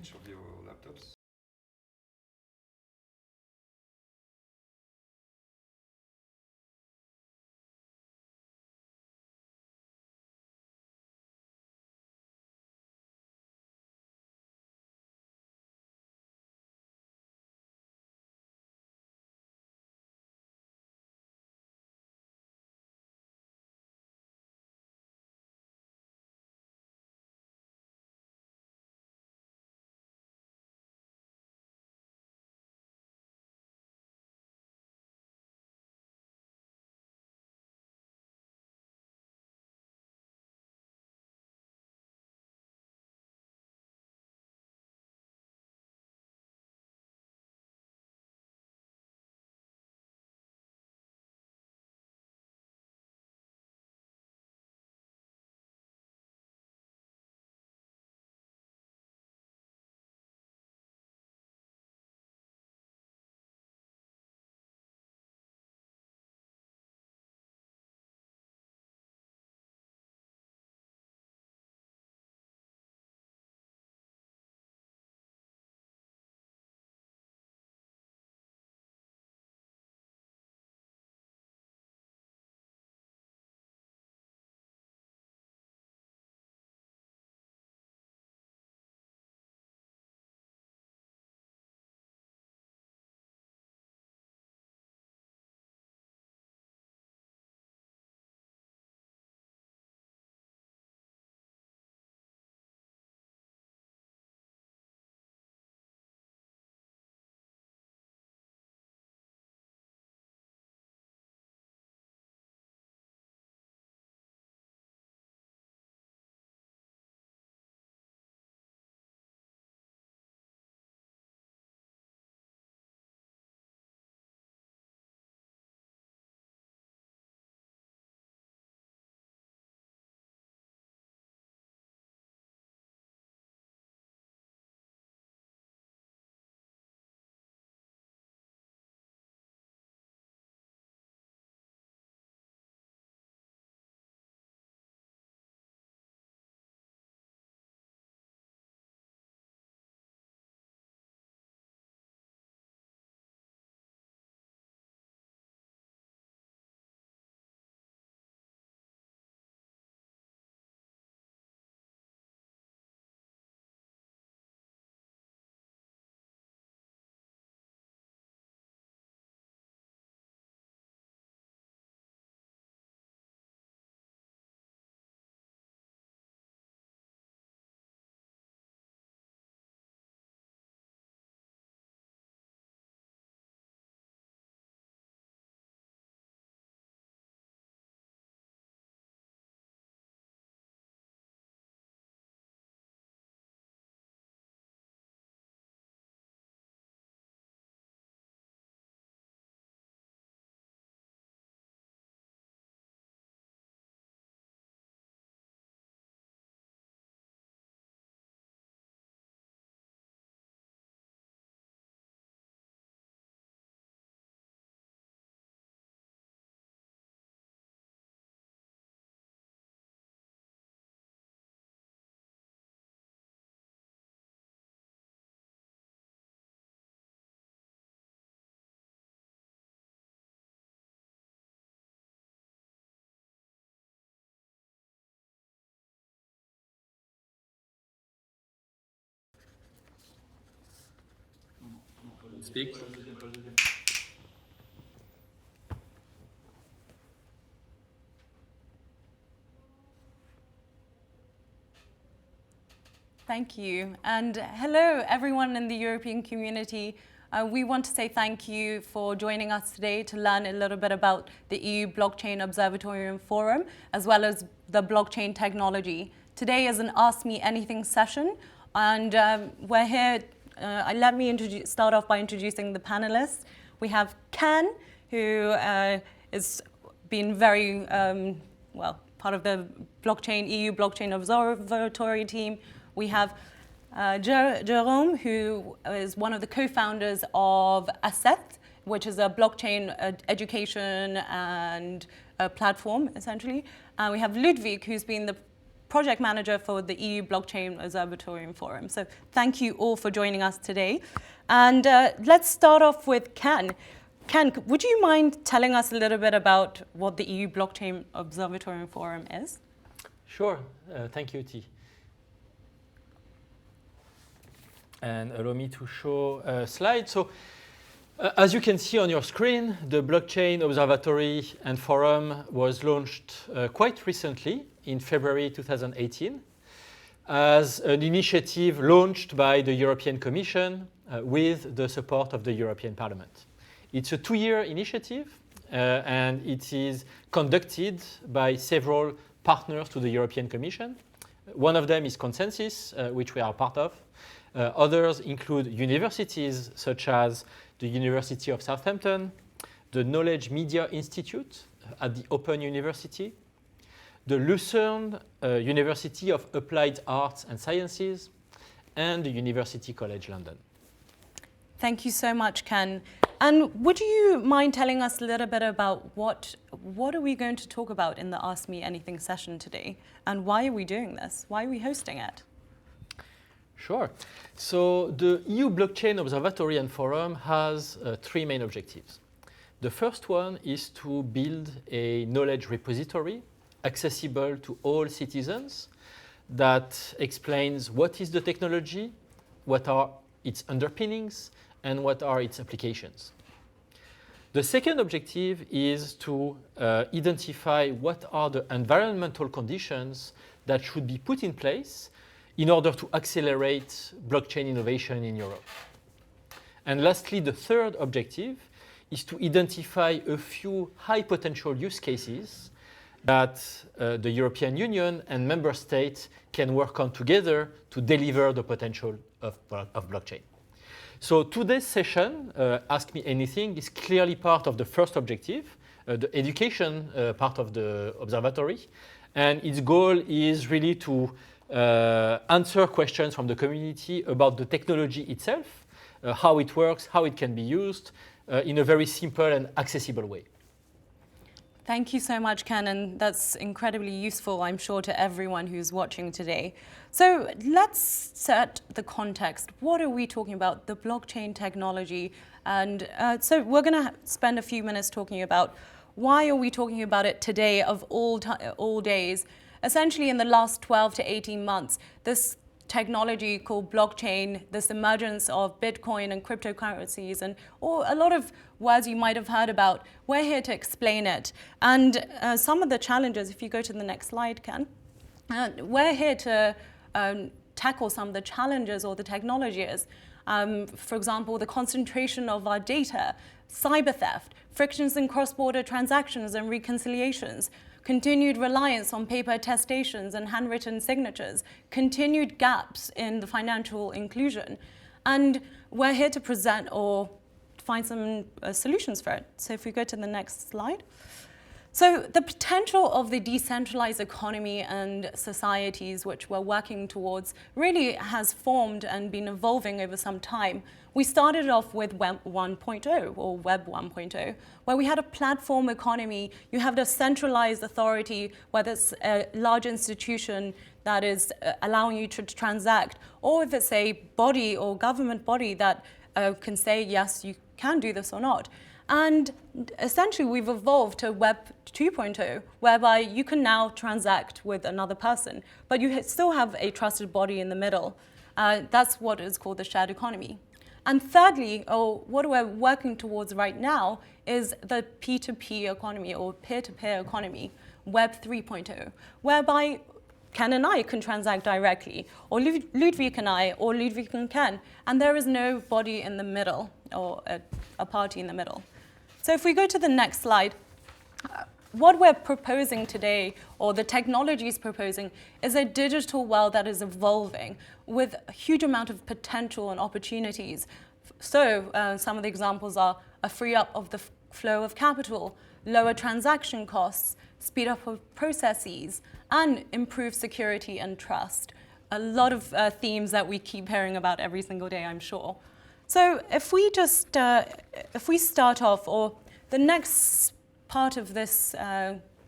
each of your laptops. Speak. Thank you. And hello, everyone in the European community. We want to say thank you for joining us today to learn a little bit about the EU Blockchain Observatory and Forum, as well as the blockchain technology. Today is an Ask Me Anything session, and we're here. Let me start off by introducing the panelists. We have Ken, who has been very, part of the EU Blockchain Observatory team. We have Jerome, who is one of the co-founders of Asset, which is a blockchain education and platform, essentially. We have Ludovic, who's been the project manager for the EU Blockchain Observatory and Forum. So thank you all for joining us today. And let's start off with Ken. Ken, would you mind telling us a little bit about what the EU Blockchain Observatory and Forum is? Sure. Thank you, T. And allow me to show a slide. So, as you can see on your screen, the Blockchain Observatory and Forum was launched quite recently in February 2018 as an initiative launched by the European Commission with the support of the European Parliament. It's a 2-year initiative and it is conducted by several partners to the European Commission. One of them is Consensus, which we are part of. Others include universities such as the University of Southampton, the Knowledge Media Institute at the Open University, the Lucerne University of Applied Arts and Sciences, and the University College London. Thank you so much, Ken. And would you mind telling us a little bit about what are we going to talk about in the Ask Me Anything session today? And why are we doing this? Why are we hosting it? Sure. So the EU Blockchain Observatory and Forum has 3 main objectives. The first one is to build a knowledge repository accessible to all citizens that explains what is the technology, what are its underpinnings, and what are its applications. The second objective is to identify what are the environmental conditions that should be put in place in order to accelerate blockchain innovation in Europe. And lastly, the third objective is to identify a few high potential use cases that the European Union and member states can work on together to deliver the potential of blockchain. So today's session, Ask Me Anything, is clearly part of the first objective, the education part of the observatory. And its goal is really to answer questions from the community about the technology itself, how it works, how it can be used in a very simple and accessible way. Thank you so much, Ken, and that's incredibly useful, I'm sure, to everyone who's watching today. So let's set the context. What are we talking about? The blockchain technology. And so we're going to spend a few minutes talking about why are we talking about it today of all days. Essentially, in the last 12 to 18 months, this technology called blockchain, this emergence of Bitcoin and cryptocurrencies, and a lot of words you might have heard about, we're here to explain it. And some of the challenges, if you go to the next slide, Ken, we're here to tackle some of the challenges or the technologies. For example, the concentration of our data, cyber theft, frictions in cross-border transactions and reconciliations, continued reliance on paper attestations and handwritten signatures, continued gaps in the financial inclusion. And we're here to present or find some solutions for it. So if we go to the next slide. So the potential of the decentralized economy and societies which we're working towards really has formed and been evolving over some time. We started off with Web 1.0 or Web 1.0, where we had a platform economy. You have the centralized authority, whether it's a large institution that is allowing you to transact, or if it's a body or government body that can say, yes, you can do this or not. And essentially, we've evolved to Web 2.0, whereby you can now transact with another person, but you still have a trusted body in the middle. That's what is called the shared economy. And thirdly, what we're working towards right now is the P2P economy or peer-to-peer economy, Web 3.0, whereby Ken and I can transact directly, or Ludovic and I, or Ludovic and Ken, and there is no body in the middle or a party in the middle. So if we go to the next slide, what we're proposing today, or the technology is proposing, is a digital world that is evolving with a huge amount of potential and opportunities. So some of the examples are a free up of the flow of capital, lower transaction costs, speed up of processes, and improve security and trust. A lot of themes that we keep hearing about every single day, I'm sure. So if we just, if we start off, or the next part of this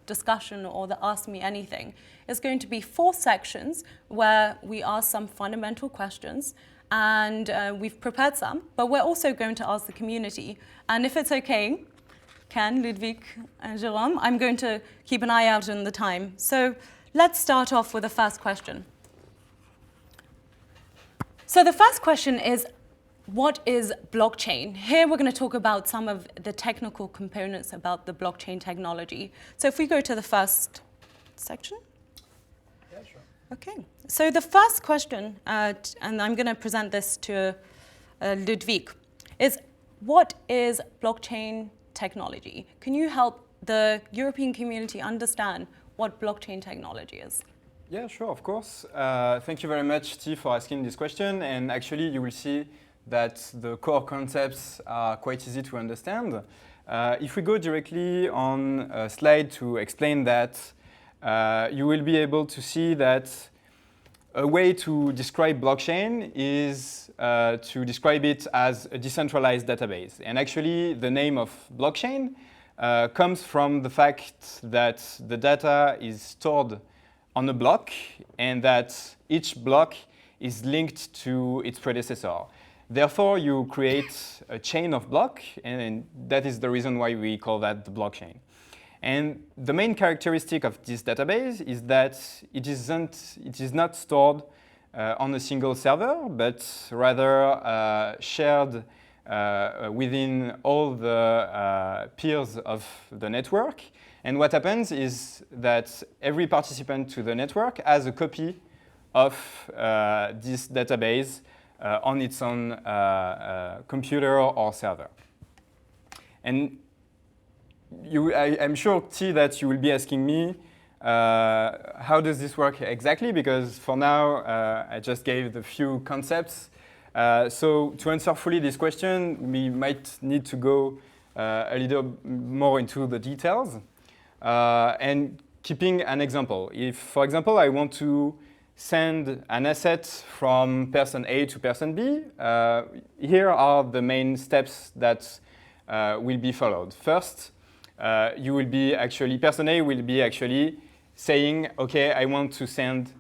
discussion or the Ask Me Anything, is going to be 4 sections where we ask some fundamental questions, and we've prepared some, but we're also going to ask the community. And if it's okay, Ken, Ludovic, and Jerome, I'm going to keep an eye out on the time. So let's start off with the first question. So the first question is, what is blockchain? Here we're going to talk about some of the technical components about the blockchain technology. So if we go to the first section. Yeah, sure. Okay. So the first question, and I'm going to present this to Ludovic, is what is blockchain technology? Can you help the European community understand what blockchain technology is? Yeah, sure, of course. Thank you very much, T, for asking this question. And actually, you will see that the core concepts are quite easy to understand. If we go directly on a slide to explain that, you will be able to see that a way to describe blockchain is to describe it as a decentralized database. And actually, the name of blockchain comes from the fact that the data is stored on a block and that each block is linked to its predecessor. Therefore, you create a chain of blocks, and that is the reason why we call that the blockchain. And the main characteristic of this database is that it is not stored on a single server, but rather shared within all the peers of the network. And what happens is that every participant to the network has a copy of this database on its own computer or server. And I'm sure, T, that you will be asking me, how does this work exactly? Because for now, I just gave the few concepts. So to answer fully this question, we might need to go a little more into the details. And keeping an example. If, for example, I want to send an asset from person A to person B, here are the main steps that will be followed. First, you will be actually, person A will be actually saying, okay, I want to send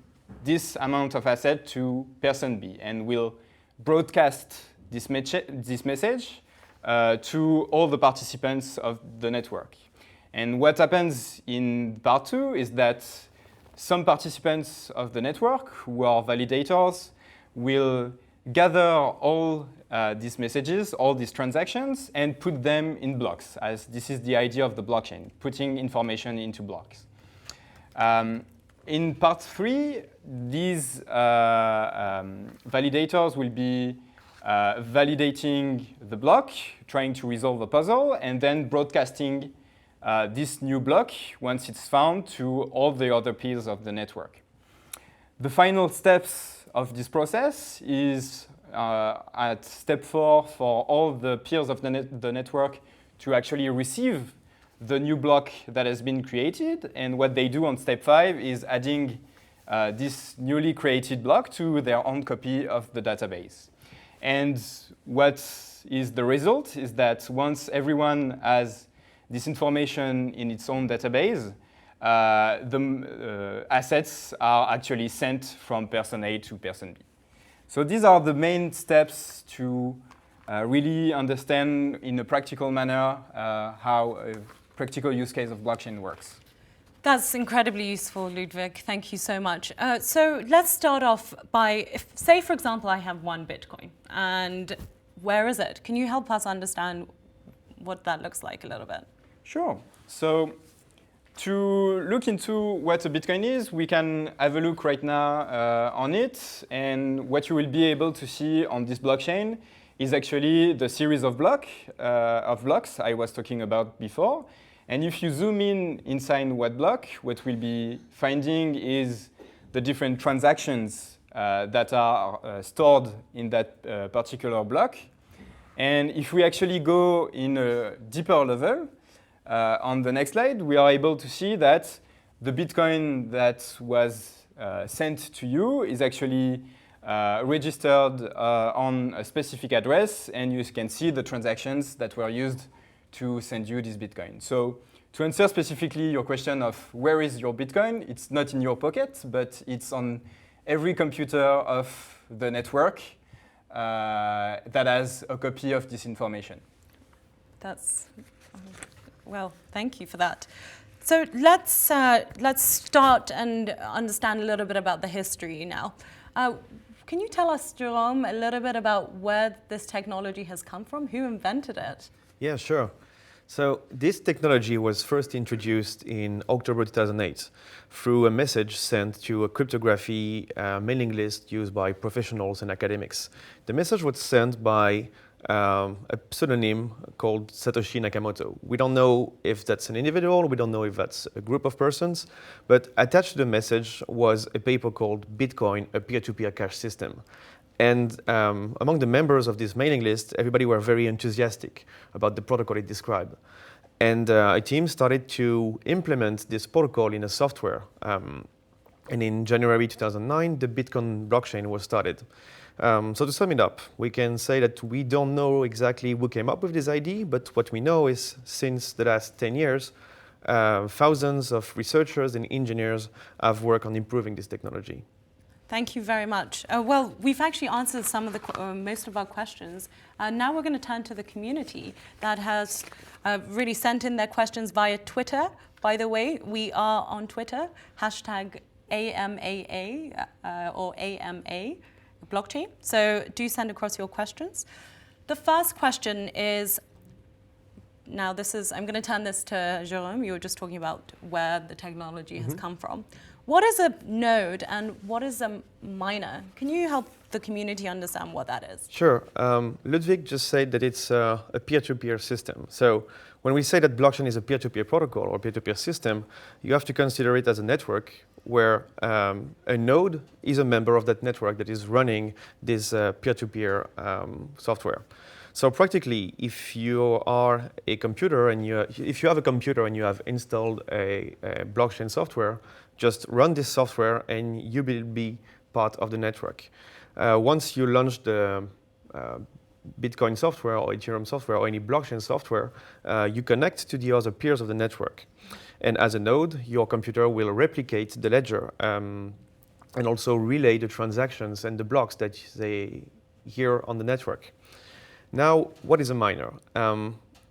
this amount of asset to person B, and will broadcast this message to all the participants of the network. And what happens in part 2 is that some participants of the network, who are validators, will gather all these messages, all these transactions, and put them in blocks, as this is the idea of the blockchain, putting information into blocks. In part 3, these validators will be validating the block, trying to resolve the puzzle, and then broadcasting this new block, once it's found, to all the other peers of the network. The final steps of this process is at step 4 for all the peers of the network to actually receive the new block that has been created. And what they do on step 5 is adding this newly created block to their own copy of the database. And what is the result is that once everyone has this information in its own database, the assets are actually sent from person A to person B. So these are the main steps to really understand in a practical manner how a practical use case of blockchain works. That's incredibly useful, Ludovic. Thank you so much. So let's start off by, say, for example, I have 1 Bitcoin, and where is it? Can you help us understand what that looks like a little bit? Sure. So to look into what a Bitcoin is, we can have a look right now on it. And what you will be able to see on this blockchain is actually the series of blocks I was talking about before. And if you zoom in inside what block, what we'll be finding is the different transactions that are stored in that particular block. And if we actually go in a deeper level, on the next slide, we are able to see that the Bitcoin that was sent to you is actually registered on a specific address, and you can see the transactions that were used to send you this Bitcoin. So To answer specifically your question of where is your Bitcoin, it's not in your pocket, but it's on every computer of the network that has a copy of this information. That's, well, thank you for that. So let's start and understand a little bit about the history now. Can you tell us, Jerome, a little bit about where this technology has come from? Who invented it? Yeah, sure. So this technology was first introduced in October 2008 through a message sent to a cryptography mailing list used by professionals and academics. The message was sent by a pseudonym called Satoshi Nakamoto. We don't know if that's an individual, we don't know if that's a group of persons, but attached to the message was a paper called Bitcoin, a peer-to-peer cash system. And among the members of this mailing list, everybody were very enthusiastic about the protocol it described. And a team started to implement this protocol in a software. And in January 2009, the Bitcoin blockchain was started. So to sum it up, we can say that we don't know exactly who came up with this idea, but what we know is since the last 10 years, thousands of researchers and engineers have worked on improving this technology. Thank you very much. Well, we've actually answered some of the most of our questions. Now we're going to turn to the community that has really sent in their questions via Twitter. By the way, we are on Twitter, hashtag AMAA or AMA blockchain. So do send across your questions. The first question is, now I'm going to turn this to Jerome. You were just talking about where the technology has come from. What is a node and what is a miner? Can you help the community understand what that is? Sure. Ludovic just said that it's a peer-to-peer system. So when we say that blockchain is a peer-to-peer protocol or peer-to-peer system, you have to consider it as a network where a node is a member of that network that is running this peer-to-peer software. So practically, if you are a computer and if you have a computer and you have installed a blockchain software, just run this software and you will be part of the network. Once you launch the Bitcoin software or Ethereum software or any blockchain software, you connect to the other peers of the network. And as a node, your computer will replicate the ledger and also relay the transactions and the blocks that they hear on the network. Now, what is a miner?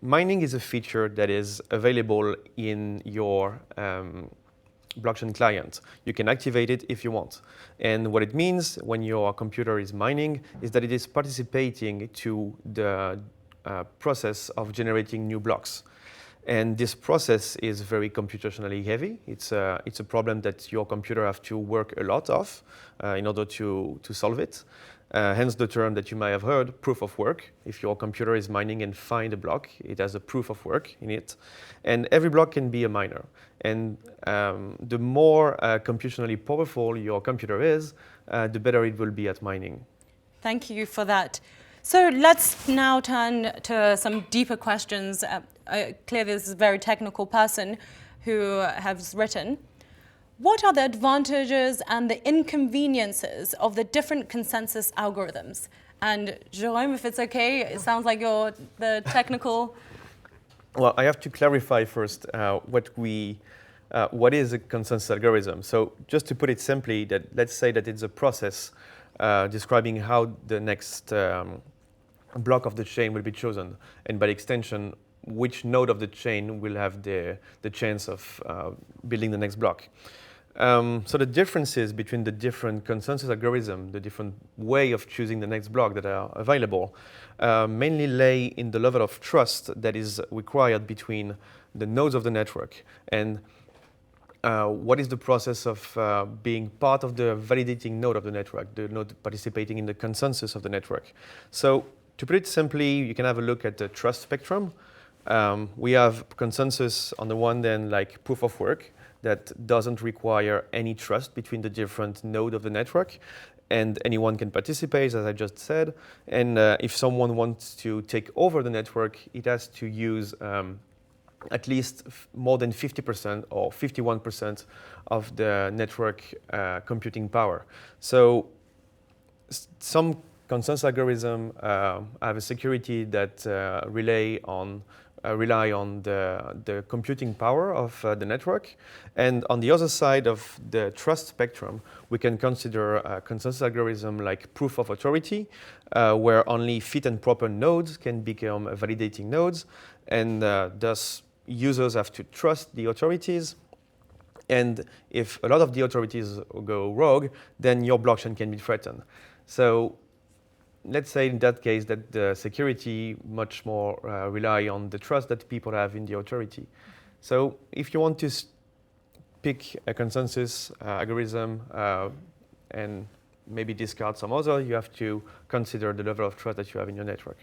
Mining is a feature that is available in your blockchain client. You can activate it if you want. And what it means when your computer is mining is that it is participating to the process of generating new blocks. And this process is very computationally heavy. It's a problem that your computer have to work a lot of in order to solve it. Hence the term that you might have heard, proof of work. If your computer is mining and find a block, it has a proof of work in it. And every block can be a miner. And the more computationally powerful your computer is, the better it will be at mining. Thank you for that. So let's now turn to some deeper questions. Clearly, this is a very technical person who has written. What are the advantages and the inconveniences of the different consensus algorithms? And Jerome, if it's okay, it sounds like you're the technical. Well, I have to clarify first what is a consensus algorithm. So just to put it simply, let's say that it's a process describing how the next block of the chain will be chosen, and by extension, which node of the chain will have the chance of building the next block. So the differences between the different consensus algorithms, the different way of choosing the next block that are available, mainly lay in the level of trust that is required between the nodes of the network and what is the process of being part of the validating node of the network, the node participating in the consensus of the network. So to put it simply, you can have a look at the trust spectrum. We have consensus on the one hand, like proof of work, that doesn't require any trust between the different nodes of the network, and anyone can participate, as I just said. And if someone wants to take over the network, it has to use at least more than 50% or 51% of the network computing power. So some consensus algorithms have a security that rely on rely on the computing power of the network. And on the other side of the trust spectrum, we can consider a consensus algorithm like proof of authority, where only fit and proper nodes can become validating nodes, and thus users have to trust the authorities. And if a lot of the authorities go rogue, then your blockchain can be threatened. So let's say in that case that the security much more rely on the trust that people have in the authority. So if you want to pick a consensus algorithm and maybe discard some other, you have to consider the level of trust that you have in your network.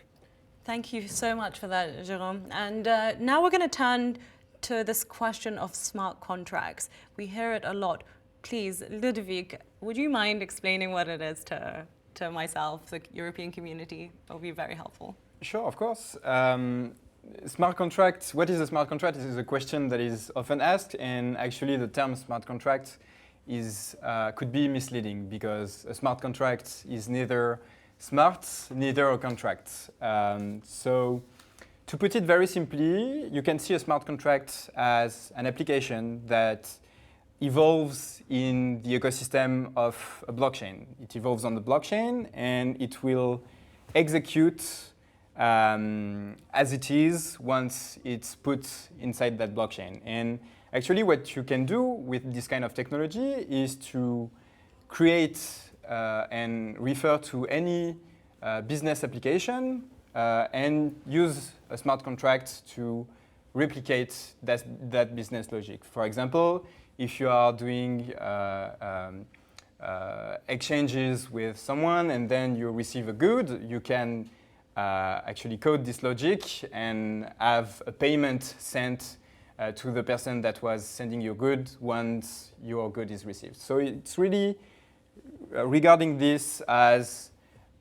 Thank you so much for that, Jerome. And now we're going to turn to this question of smart contracts. We hear it a lot. Please, Ludovic, would you mind explaining what it is to myself, the European community? It will be very helpful. Sure, of course. Smart contract, what is a smart contract? This is a question that is often asked, and actually the term smart contract could be misleading because a smart contract is neither smart, neither a contract. So to put it very simply, you can see a smart contract as an application that evolves in the ecosystem of a blockchain. It evolves on the blockchain and it will execute as it is once it's put inside that blockchain. And actually what you can do with this kind of technology is to create and refer to any business application and use a smart contract to replicate that business logic. For example, if you are doing exchanges with someone and then you receive a good, you can actually code this logic and have a payment sent to the person that was sending you good once your good is received. So it's really regarding this as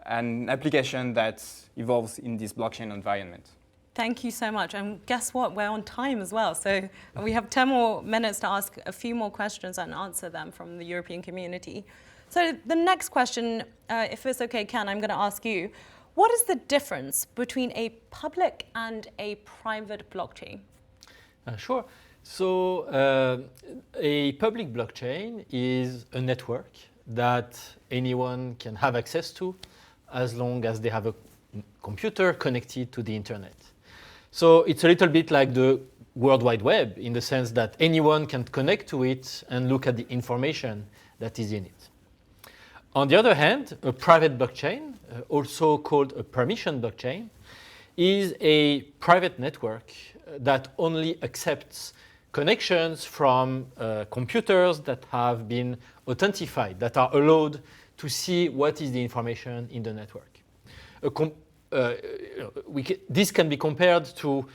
an application that evolves in this blockchain environment. Thank you so much. And guess what? We're on time as well. So we have 10 more minutes to ask a few more questions and answer them from the European community. So the next question, if it's okay, Ken, I'm going to ask you. What is the difference between a public and a private blockchain? Sure. So a public blockchain is a network that anyone can have access to as long as they have a computer connected to the internet. So it's a little bit like the World Wide Web in the sense that anyone can connect to it and look at the information that is in it. On the other hand, a private blockchain, also called a permission blockchain, is a private network that only accepts connections from computers that have been authenticated, that are allowed to see what is the information in the network. This can be compared to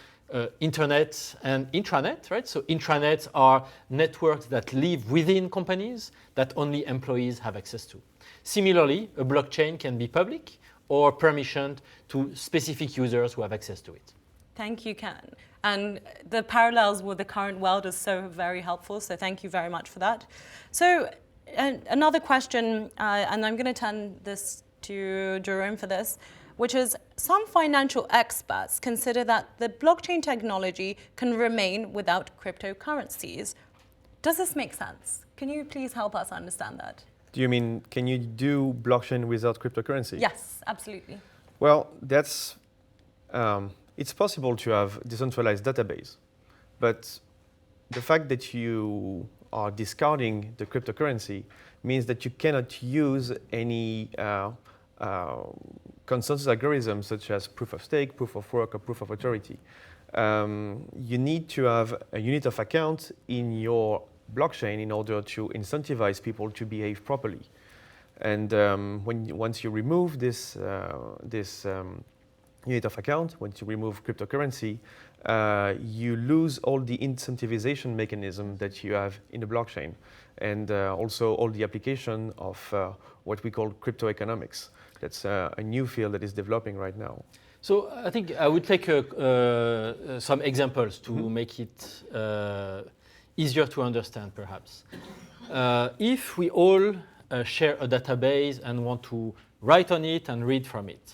internet and intranet, right? So intranets are networks that live within companies that only employees have access to. Similarly, a blockchain can be public or permissioned to specific users who have access to it. Thank you, Ken. And the parallels with the current world is so very helpful, so thank you very much for that. So another question, and I'm going to turn this to Jerome for this, which is some financial experts consider that the blockchain technology can remain without cryptocurrencies. Does this make sense? Can you please help us understand that? Do you mean, can you do blockchain without cryptocurrency? Yes, absolutely. Well, that's, it's possible to have decentralized database, but the fact that you are discarding the cryptocurrency means that you cannot use any consensus algorithms such as proof of stake, proof of work, or proof of authority. You need to have a unit of account in your blockchain in order to incentivize people to behave properly. And once you remove this unit of account, once you remove cryptocurrency, you lose all the incentivization mechanism that you have in the blockchain, and also all the application of what we call crypto economics. That's a new field that is developing right now. So I think I would take some examples to make it easier to understand, perhaps. If we all share a database and want to write on it and read from it,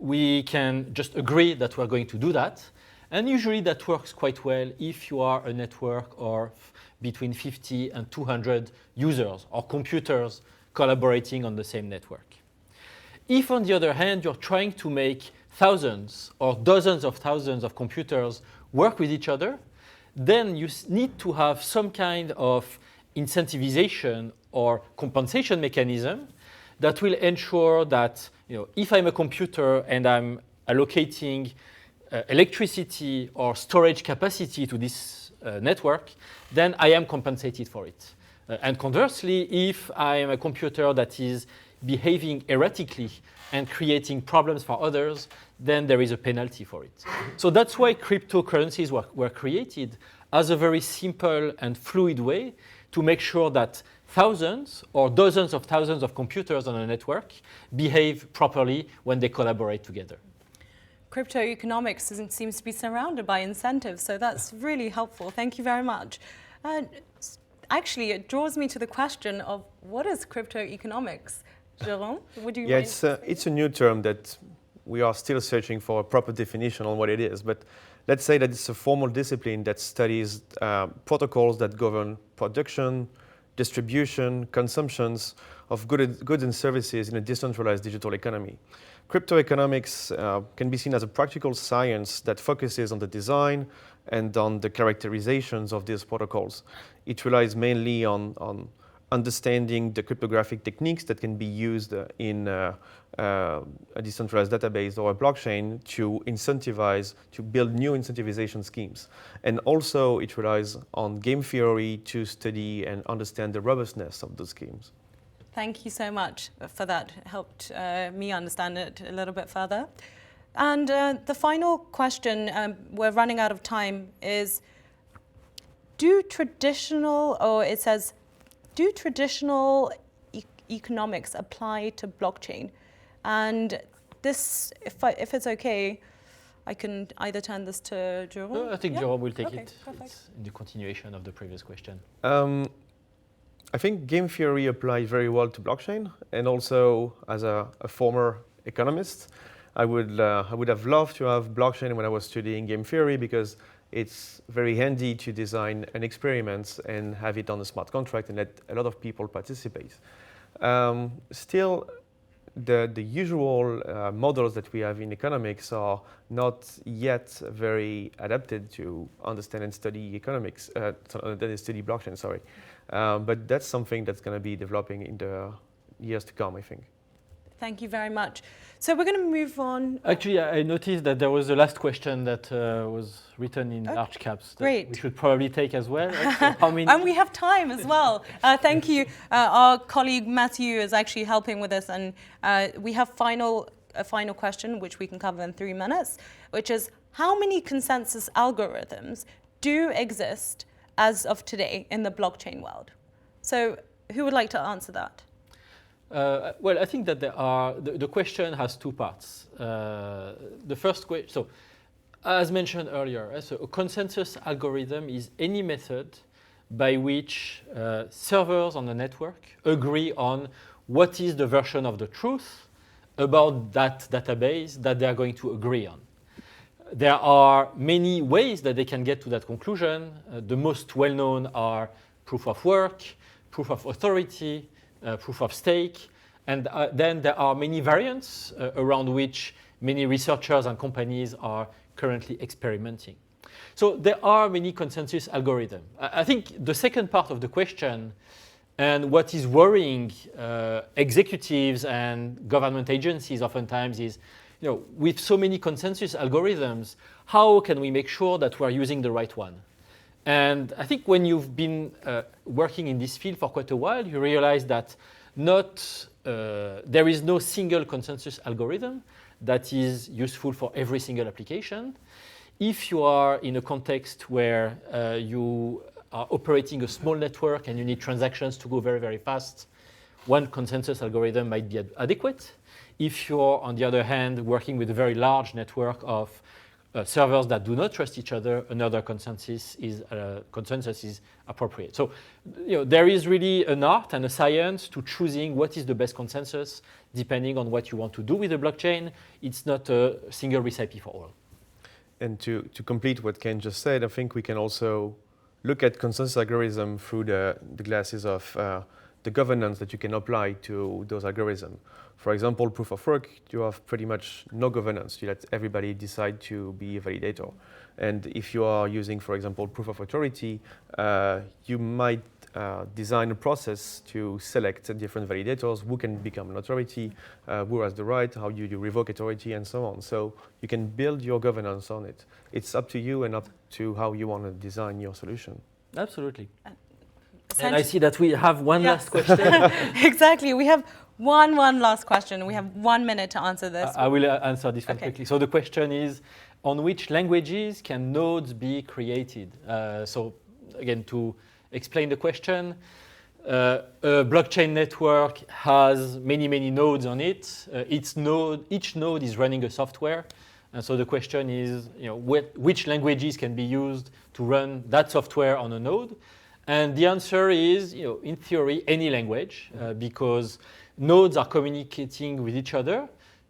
we can just agree that we're going to do that. And usually that works quite well if you are a network of between 50 and 200 users or computers collaborating on the same network. If, on the other hand, you're trying to make thousands or dozens of thousands of computers work with each other, then you need to have some kind of incentivization or compensation mechanism that will ensure that, if I'm a computer and I'm allocating electricity or storage capacity to this network, then I am compensated for it. And conversely, if I am a computer that is behaving erratically and creating problems for others, then there is a penalty for it. So that's why cryptocurrencies were created as a very simple and fluid way to make sure that thousands or dozens of thousands of computers on a network behave properly when they collaborate together. Crypto economics seems to be surrounded by incentives, so that's really helpful. Thank you very much. Actually, it draws me to the question of what is crypto economics? Jerome, would you mind? It's a new term that we are still searching for a proper definition on what it is. But let's say that it's a formal discipline that studies protocols that govern production, distribution, consumptions of goods and services in a decentralized digital economy. Crypto economics can be seen as a practical science that focuses on the design and on the characterizations of these protocols. It relies mainly on understanding the cryptographic techniques that can be used in a decentralized database or a blockchain to incentivize, to build new incentivization schemes. And also it relies on game theory to study and understand the robustness of those schemes. Thank you so much for that. It helped me understand it a little bit further. And the final question, we're running out of time, is do traditional economics apply to blockchain? And this, if it's okay, I can either turn this to Jerome. No, I think Jerome will take it. Perfect. It's in the continuation of the previous question. I think game theory applies very well to blockchain, and also as a former economist, I would have loved to have blockchain when I was studying game theory, because it's very handy to design an experiment and have it on a smart contract and let a lot of people participate. Still, the usual models that we have in economics are not yet very adapted to understand and study economics, study blockchain, sorry. But that's something that's going to be developing in the years to come, I think. Thank you very much. So we're going to move on. Actually, I noticed that there was a last question that was written in large caps that Great. we should probably take as well. So how many? And we have time as well. Thank you. Our colleague Matthew is actually helping with this, and we have a final question, which we can cover in 3 minutes, which is how many consensus algorithms do exist as of today in the blockchain world? So who would like to answer that? Well, I think that there are, the question has two parts. The first question, so as mentioned earlier, so a consensus algorithm is any method by which servers on the network agree on what is the version of the truth about that database that they are going to agree on. There are many ways that they can get to that conclusion. The most well-known are proof of work, proof of authority, proof of stake, and then there are many variants around which many researchers and companies are currently experimenting. So there are many consensus algorithms. I think the second part of the question, and what is worrying executives and government agencies oftentimes is, with so many consensus algorithms, how can we make sure that we're using the right one? And I think when you've been working in this field for quite a while, you realize that there is no single consensus algorithm that is useful for every single application. If you are in a context where you are operating a small network and you need transactions to go very, very fast, one consensus algorithm might be adequate. If you're, on the other hand, working with a very large network of servers that do not trust each other, another consensus is appropriate. So there is really an art and a science to choosing what is the best consensus depending on what you want to do with the blockchain. It's not a single recipe for all. And to complete what Ken just said, I think we can also look at consensus algorithm through the glasses of the governance that you can apply to those algorithms. For example, proof of work, you have pretty much no governance. You let everybody decide to be a validator. And if you are using, for example, proof of authority, you might design a process to select different validators who can become an authority, who has the right, how you revoke authority, and so on. So you can build your governance on it. It's up to you and up to how you want to design your solution. Absolutely. And I see that we have one last question. Exactly. We have one last question. We have 1 minute to answer this. I will answer this one quickly. So the question is, on which languages can nodes be created? So again, to explain the question, a blockchain network has many nodes on it. Each node is running a software. And so the question is, which languages can be used to run that software on a node? And the answer is, in theory, any language, because nodes are communicating with each other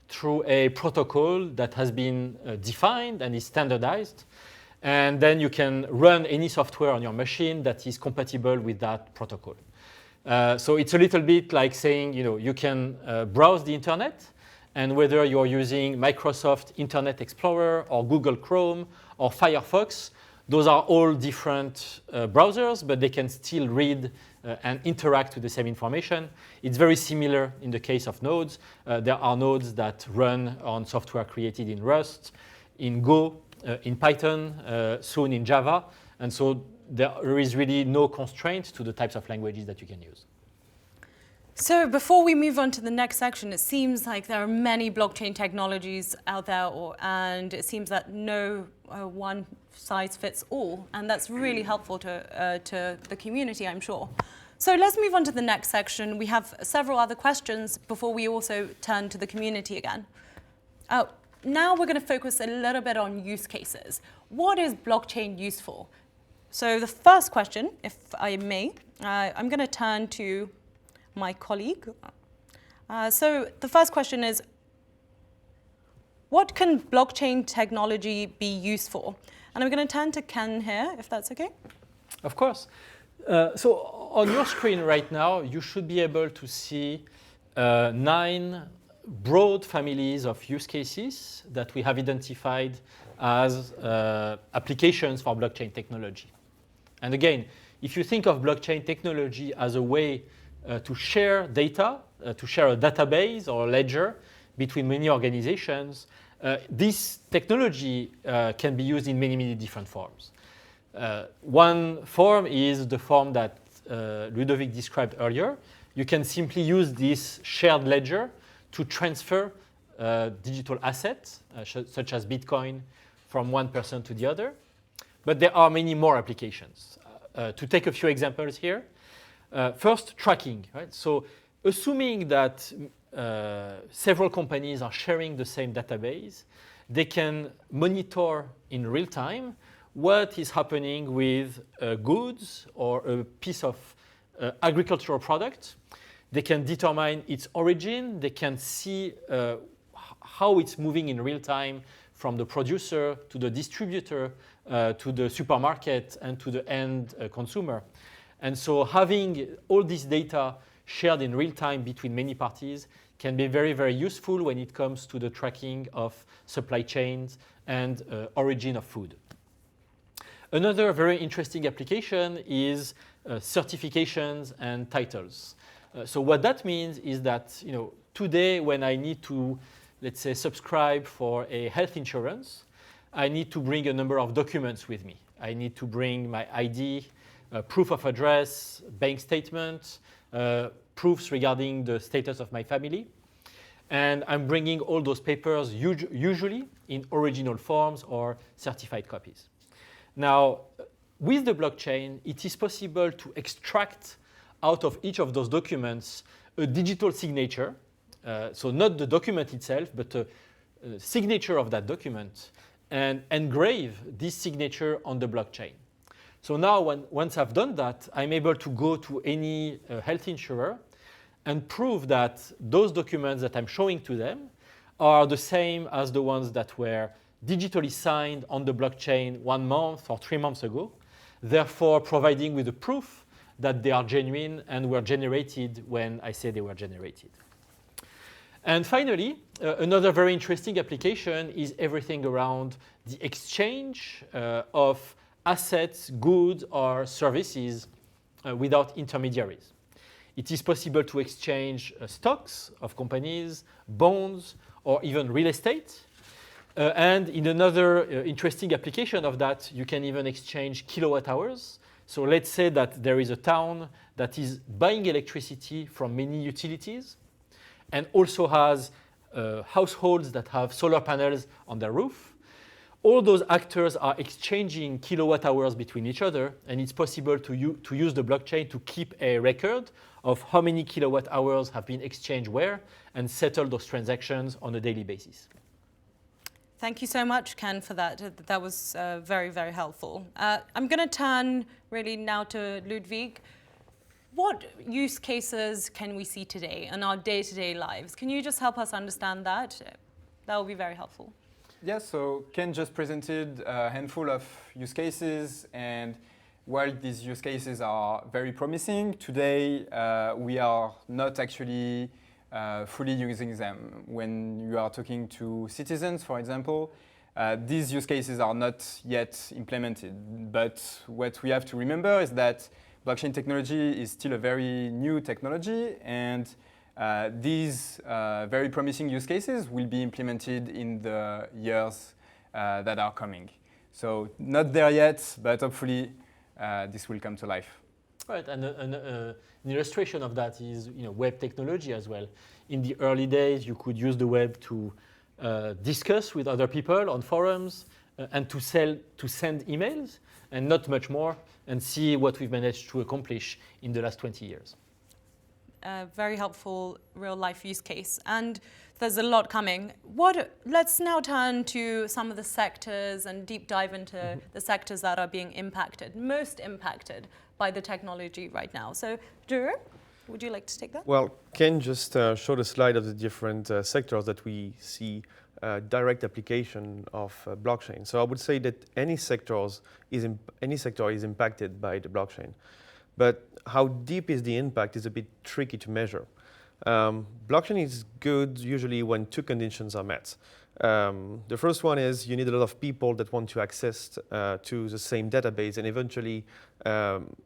through a protocol that has been defined and is standardized. And then you can run any software on your machine that is compatible with that protocol. So it's a little bit like saying, you can browse the internet, and whether you're using Microsoft Internet Explorer or Google Chrome or Firefox, those are all different browsers, but they can still read and interact with the same information. It's very similar in the case of nodes. There are nodes that run on software created in Rust, in Go, in Python, soon in Java. And so there is really no constraint to the types of languages that you can use. So before we move on to the next section, it seems like there are many blockchain technologies out there, and it seems that no one size fits all, and that's really helpful to the community, I'm sure. So let's move on to the next section. We have several other questions before we also turn to the community again. Now we're going to focus a little bit on use cases. What is blockchain useful? So the first question, if I may, I'm going to turn to my colleague. So the first question is, what can blockchain technology be used for? And I'm going to turn to Ken here, if that's okay. Of course. So on your screen right now, you should be able to see 9 broad families of use cases that we have identified as applications for blockchain technology. And again, if you think of blockchain technology as a way to share data, to share a database or a ledger between many organizations, this technology can be used in many different forms. One form is the form that Ludovic described earlier. You can simply use this shared ledger to transfer digital assets, such as Bitcoin, from one person to the other. But there are many more applications. To take a few examples here, first, tracking. Right? So assuming that several companies are sharing the same database, they can monitor in real time what is happening with goods or a piece of agricultural product. They can determine its origin. They can see how it's moving in real time from the producer to the distributor to the supermarket and to the end consumer. And so having all this data shared in real time between many parties can be very useful when it comes to the tracking of supply chains and origin of food. Another very interesting application is certifications and titles. So what that means is that today when I need to, let's say, subscribe for a health insurance, I need to bring a number of documents with me. I need to bring my ID, proof of address, bank statement, proofs regarding the status of my family. And I'm bringing all those papers usually in original forms or certified copies. Now, with the blockchain, it is possible to extract out of each of those documents a digital signature. So not the document itself, but a signature of that document. and engrave this signature on the blockchain. So now once I've done that, I'm able to go to any health insurer and prove that those documents that I'm showing to them are the same as the ones that were digitally signed on the blockchain 1 month or 3 months ago, therefore providing with the proof that they are genuine and were generated when I say they were generated. And finally, another very interesting application is everything around the exchange of assets, goods, or services without intermediaries. It is possible to exchange stocks of companies, bonds, or even real estate. And in another interesting application of that, you can even exchange kilowatt hours. So let's say that there is a town that is buying electricity from many utilities and also has households that have solar panels on their roof. All those actors are exchanging kilowatt hours between each other, and it's possible to use the blockchain to keep a record of how many kilowatt hours have been exchanged where and settle those transactions on a daily basis. Thank you so much, Ken, for that. That was very, very helpful. I'm going to turn really now to Ludovic. What use cases can we see today in our day-to-day lives? Can you just help us understand that? That will be very helpful. Yeah, so Ken just presented a handful of use cases, and while these use cases are very promising, today we are not actually fully using them. When you are talking to citizens, for example, these use cases are not yet implemented. But what we have to remember is that blockchain technology is still a very new technology, and these very promising use cases will be implemented in the years that are coming. So not there yet, but hopefully this will come to life. Right, and an illustration of that is web technology as well. In the early days, you could use the web to discuss with other people on forums and to send emails, and not much more, and see what we've managed to accomplish in the last 20 years. Very helpful real-life use case, and there's a lot coming. Let's now turn to some of the sectors and deep dive into the sectors that are being most impacted by the technology right now. So, Jerome, would you like to take that? Well, Ken just showed a slide of the different sectors that we see direct application of blockchain. So I would say that any sector is impacted by the blockchain. But how deep is the impact is a bit tricky to measure. Blockchain is good usually when two conditions are met. The first one is you need a lot of people that want to access to the same database and eventually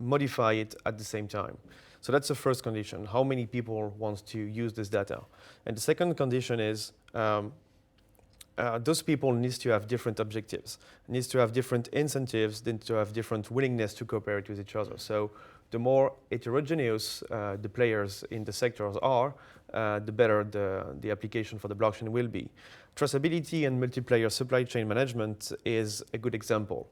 modify it at the same time. So that's the first condition. How many people want to use this data? And the second condition is those people need to have different objectives, needs to have different incentives, need to have different willingness to cooperate with each other. So the more heterogeneous the players in the sectors are, the better the application for the blockchain will be. Traceability and multiplayer supply chain management is a good example.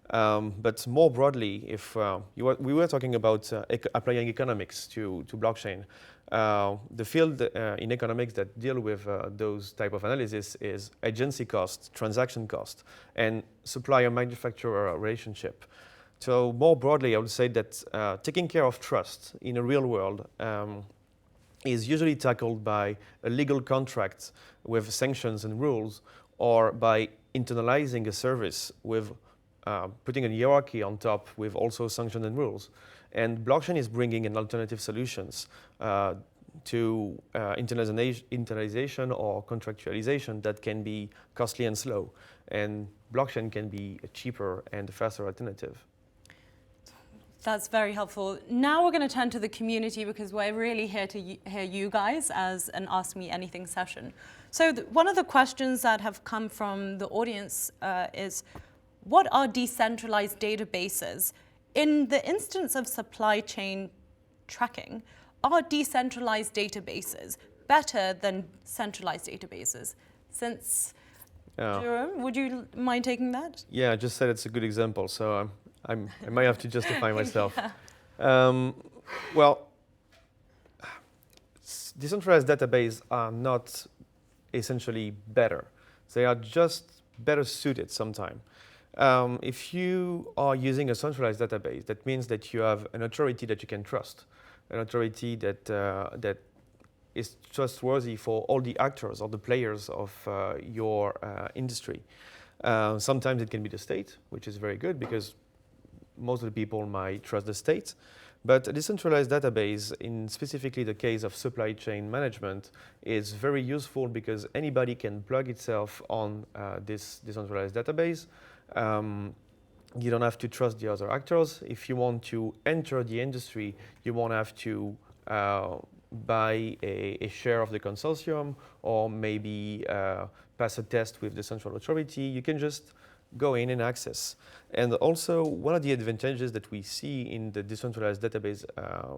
But more broadly, if we were talking about applying economics to blockchain, the field in economics that deal with those type of analysis is agency cost, transaction cost, and supplier-manufacturer relationship. So more broadly, I would say that taking care of trust in a real world is usually tackled by a legal contract with sanctions and rules, or by internalizing a service with putting a hierarchy on top with also sanctions and rules. And blockchain is bringing in alternative solutions to internalization or contractualization that can be costly and slow. And blockchain can be a cheaper and faster alternative. That's very helpful. Now we're going to turn to the community, because we're really here to hear you guys as an Ask Me Anything session. So one of the questions that have come from the audience is, what are decentralized databases? In the instance of supply chain tracking, are decentralized databases better than centralized databases? Since, Jerome, would you mind taking that? Yeah, I just said it's a good example, so I might have to justify myself. Yeah. Well, decentralized databases are not essentially better. They are just better suited sometime. If you are using a centralized database, that means that you have an authority that you can trust, an authority that is trustworthy for all the actors or the players of your industry. Sometimes it can be the state, which is very good because most of the people might trust the state. But a decentralized database, in specifically the case of supply chain management, is very useful because anybody can plug itself on this decentralized database. You don't have to trust the other actors. If you want to enter the industry, you won't have to buy a share of the consortium or maybe pass a test with the central authority. You can just go in and access. And also, one of the advantages that we see in the decentralized database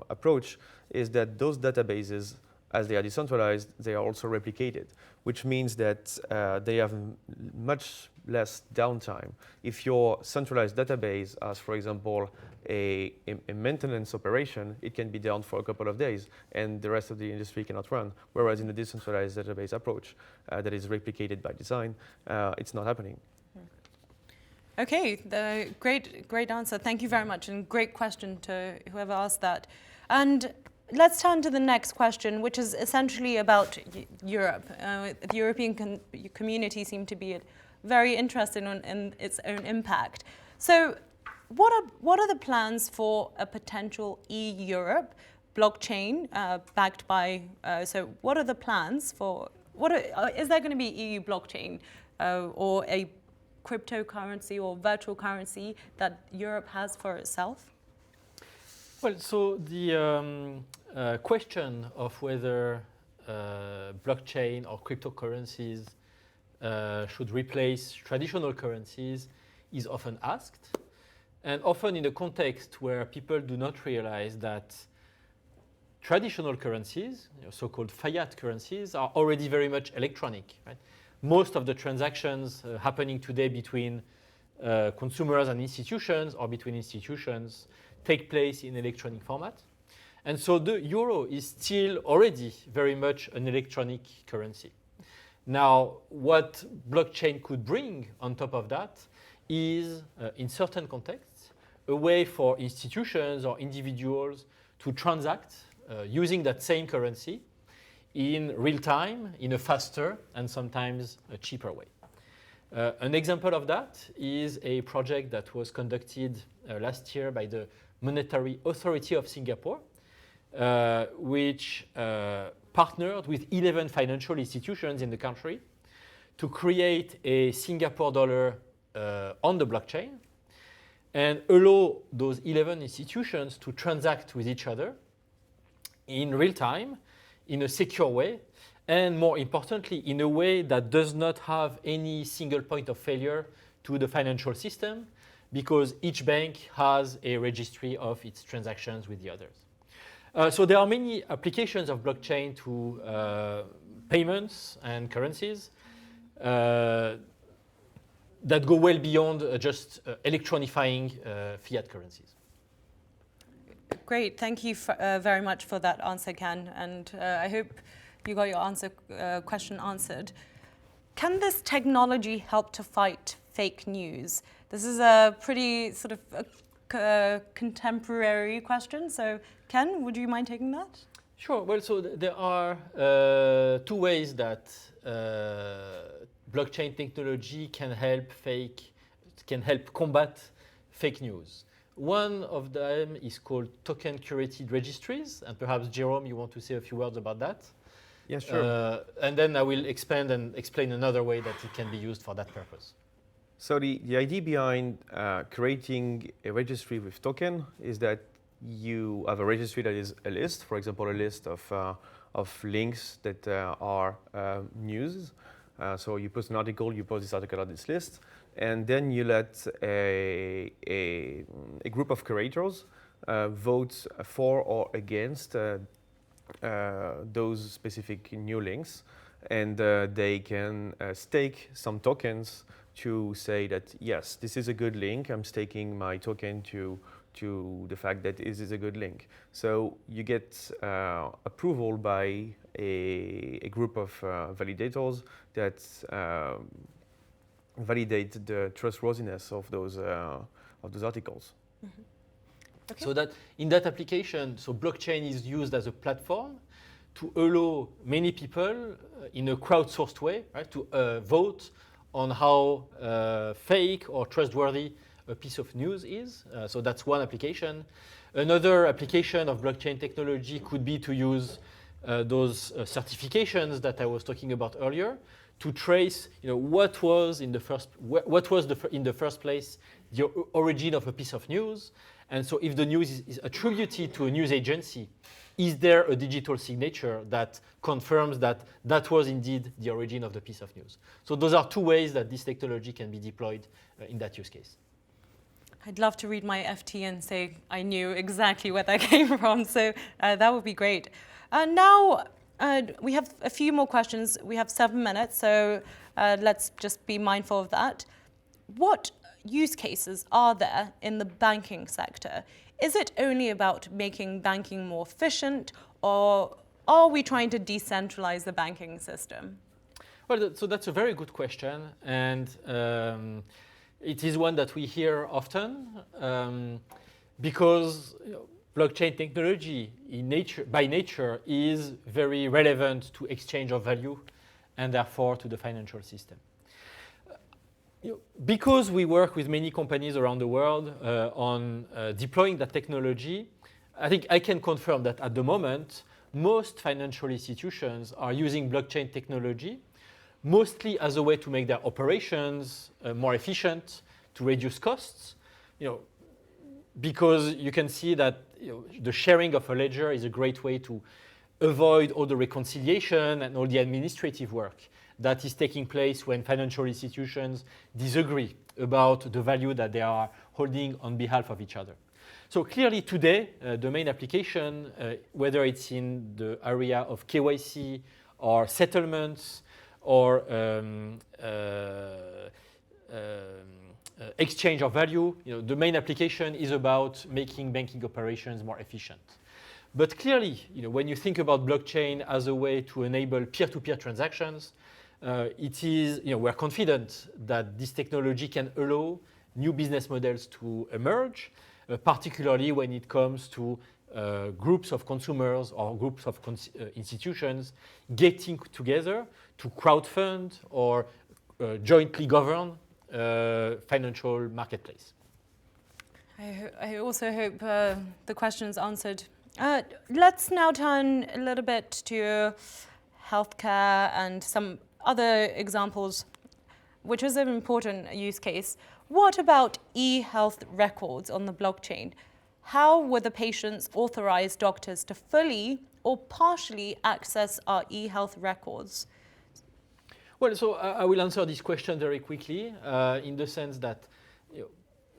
approach is that those databases, as they are decentralized, they are also replicated, which means that they have much less downtime. If your centralized database has, for example, a maintenance operation, it can be down for a couple of days, and the rest of the industry cannot run. Whereas in the decentralized database approach that is replicated by design, it's not happening. Okay, great answer. Thank you very much, and great question to whoever asked that. And let's turn to the next question, which is essentially about Europe. The European community seemed to be very interested in its own impact. So what are the plans for a potential e-Europe blockchain backed by, so what are the plans for, is there going to be EU blockchain or a cryptocurrency or virtual currency that Europe has for itself? Well, so the question of whether blockchain or cryptocurrencies should replace traditional currencies is often asked, and often in a context where people do not realize that traditional currencies, so-called fiat currencies, are already very much electronic. Right? Most of the transactions happening today between consumers and institutions or between institutions take place in electronic format. And so the euro is still already very much an electronic currency. Now, what blockchain could bring on top of that is, in certain contexts, a way for institutions or individuals to transact using that same currency in real time, in a faster and sometimes a cheaper way. An example of that is a project that was conducted last year by the Monetary Authority of Singapore, which partnered with 11 financial institutions in the country to create a Singapore dollar on the blockchain and allow those 11 institutions to transact with each other in real time, in a secure way, and more importantly, in a way that does not have any single point of failure to the financial system, because each bank has a registry of its transactions with the others. So there are many applications of blockchain to payments and currencies that go well beyond just electronifying fiat currencies. Great, thank you very much for that answer, Ken, and I hope you got your question answered. Can this technology help to fight fake news? This is a pretty sort of contemporary question, so Ken, would you mind taking that? Sure, well, so there are two ways that blockchain technology can help combat fake news. One of them is called token curated registries, and perhaps Jerome, you want to say a few words about that? Yeah, sure. And then I will expand and explain another way that it can be used for that purpose. So the idea behind creating a registry with token is that you have a registry that is a list, for example, a list of links that are news. So you post an article, you post this article on this list, and then you let a group of curators vote for or against those specific new links, and they can stake some tokens to say that, yes, this is a good link, I'm staking my token to the fact that this is a good link. So you get approval by a group of validators that validate the trustworthiness of those articles. Mm-hmm. Okay. So that in that application, so blockchain is used as a platform to allow many people in a crowdsourced way, right, to vote on how fake or trustworthy a piece of news is. So that's one application. Another application of blockchain technology could be to use those certifications that I was talking about earlier to trace, what was in the first place the origin of a piece of news. And so if the news is attributed to a news agency, is there a digital signature that confirms that that was indeed the origin of the piece of news? So those are two ways that this technology can be deployed in that use case. I'd love to read my FT and say I knew exactly where that came from, so that would be great. Now, we have a few more questions. We have 7 minutes, so let's just be mindful of that. What use cases are there in the banking sector? Is it only about making banking more efficient, or are we trying to decentralize the banking system? Well, so that's a very good question, and it is one that we hear often because blockchain technology by nature is very relevant to exchange of value and therefore to the financial system. Because we work with many companies around the world on deploying that technology, I think I can confirm that at the moment, most financial institutions are using blockchain technology mostly as a way to make their operations more efficient, to reduce costs, because you can see that the sharing of a ledger is a great way to avoid all the reconciliation and all the administrative work that is taking place when financial institutions disagree about the value that they are holding on behalf of each other. So clearly today, the main application, whether it's in the area of KYC or settlements or exchange of value, the main application is about making banking operations more efficient. But clearly, when you think about blockchain as a way to enable peer-to-peer transactions, we're confident that this technology can allow new business models to emerge, particularly when it comes to groups of consumers or groups of institutions getting together to crowdfund or jointly govern financial marketplace. I also hope the question's answered. Let's now turn a little bit to healthcare and some other examples, which is an important use case. What about e-health records on the blockchain? How would the patients authorize doctors to fully or partially access our e-health records? Well, so I will answer this question very quickly in the sense that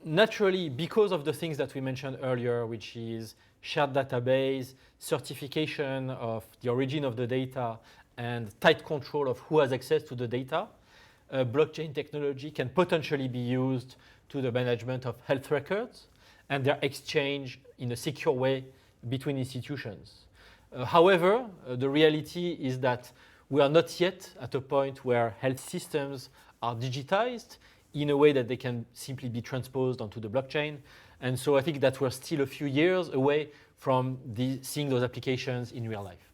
naturally, because of the things that we mentioned earlier, which is shared database, certification of the origin of the data, and tight control of who has access to the data, blockchain technology can potentially be used to the management of health records and their exchange in a secure way between institutions. However, the reality is that we are not yet at a point where health systems are digitized in a way that they can simply be transposed onto the blockchain. And so I think that we're still a few years away from seeing those applications in real life.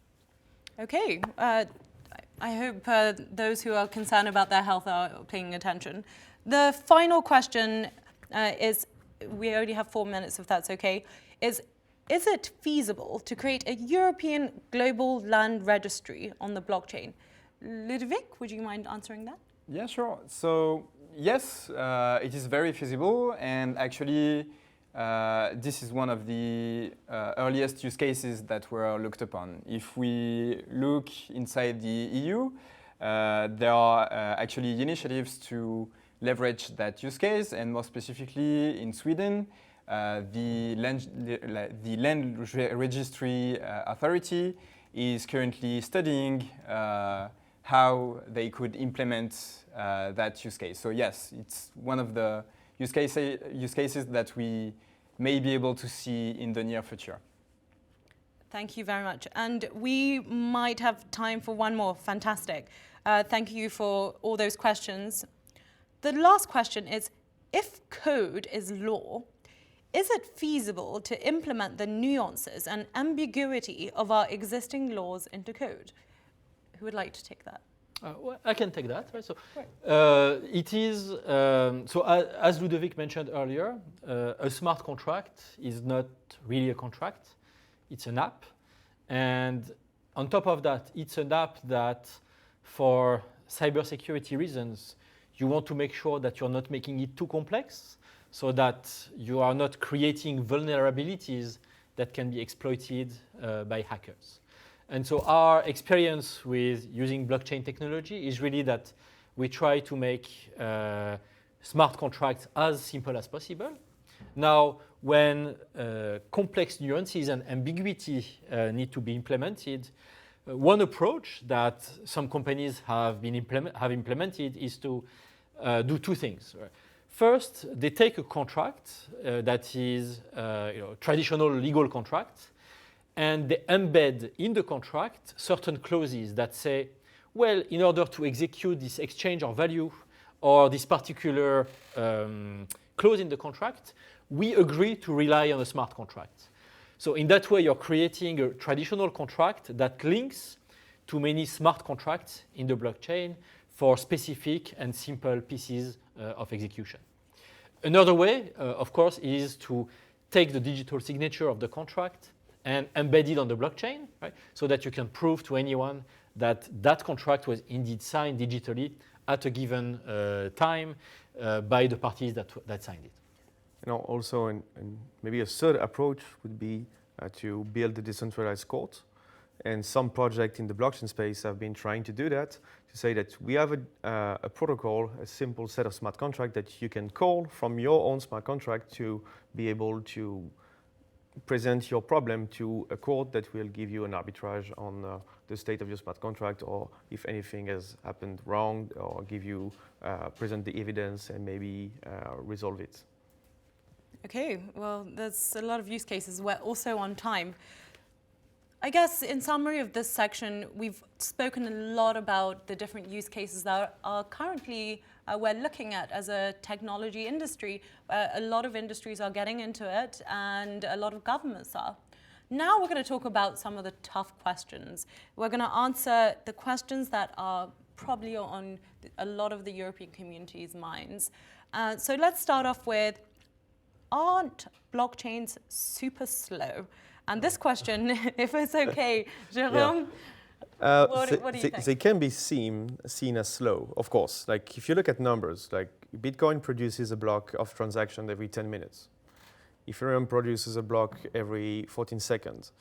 Okay, I hope those who are concerned about their health are paying attention. The final question is, we only have 4 minutes if that's okay, is it feasible to create a European global land registry on the blockchain? Ludovic, would you mind answering that? Yeah, sure. So yes, it is very feasible, and actually this is one of the earliest use cases that were looked upon. If we look inside the EU, there are actually initiatives to leverage that use case, and more specifically in Sweden, the Land Registry Authority is currently studying how they could implement that use case. So yes, it's one of the use cases that we may be able to see in the near future. Thank you very much. And we might have time for one more. Fantastic. Thank you for all those questions. the last question is, if code is law, is it feasible to implement the nuances and ambiguity of our existing laws into code? Who would like to take that? Well, I can take that. Right? So, it is as Ludovic mentioned earlier, a smart contract is not really a contract; it's an app, and on top of that, it's an app that, for cybersecurity reasons, you want to make sure that you're not making it too complex, so that you are not creating vulnerabilities that can be exploited by hackers. And so our experience with using blockchain technology is really that we try to make smart contracts as simple as possible. Now, when complex nuances and ambiguity need to be implemented, one approach that some companies have implemented is to do two things. Right? First, they take a contract that is traditional legal contract, and they embed in the contract certain clauses that say, well, in order to execute this exchange of value or this particular clause in the contract, we agree to rely on a smart contract. So in that way, you're creating a traditional contract that links to many smart contracts in the blockchain for specific and simple pieces of execution. Another way, of course, is to take the digital signature of the contract and embed it on the blockchain, right? So that you can prove to anyone that that contract was indeed signed digitally at a given time by the parties that signed it. Also, and maybe a third approach would be to build a decentralized court. And some projects in the blockchain space have been trying to do that, to say that we have a protocol, a simple set of smart contracts that you can call from your own smart contract to be able to present your problem to a court that will give you an arbitrage on the state of your smart contract, or if anything has happened wrong, or give you, present the evidence and maybe resolve it. Okay, well, there's a lot of use cases. We're also on time. I guess in summary of this section, we've spoken a lot about the different use cases that are currently we're looking at as a technology industry. A lot of industries are getting into it, and a lot of governments are. Now we're going to talk about some of the tough questions. We're going to answer the questions that are probably on a lot of the European community's minds. So let's start off with, aren't blockchains super slow? And this question, if it's okay, Jerome, what do you think? They can be seen as slow, of course. Like if you look at numbers, like Bitcoin produces a block of transaction every 10 minutes. Ethereum produces a block every 14 seconds.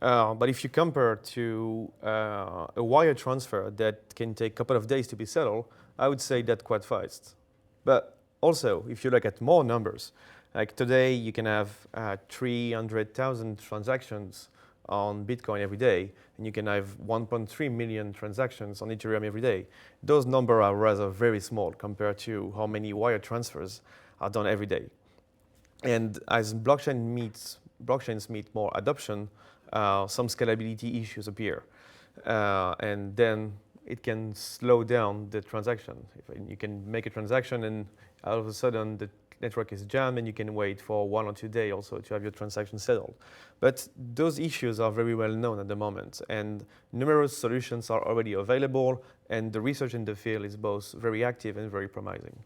But if you compare to a wire transfer that can take a couple of days to be settled, I would say that's quite fast. But also, if you look at more numbers, like today, you can have 300,000 transactions on Bitcoin every day, and you can have 1.3 million transactions on Ethereum every day. Those numbers are rather very small compared to how many wire transfers are done every day. And as blockchains meet more adoption, some scalability issues appear. And then it can slow down the transaction. You can make a transaction, and all of a sudden, the network is jammed, and you can wait for 1 or 2 days also to have your transaction settled. But those issues are very well known at the moment, and numerous solutions are already available, and the research in the field is both very active and very promising.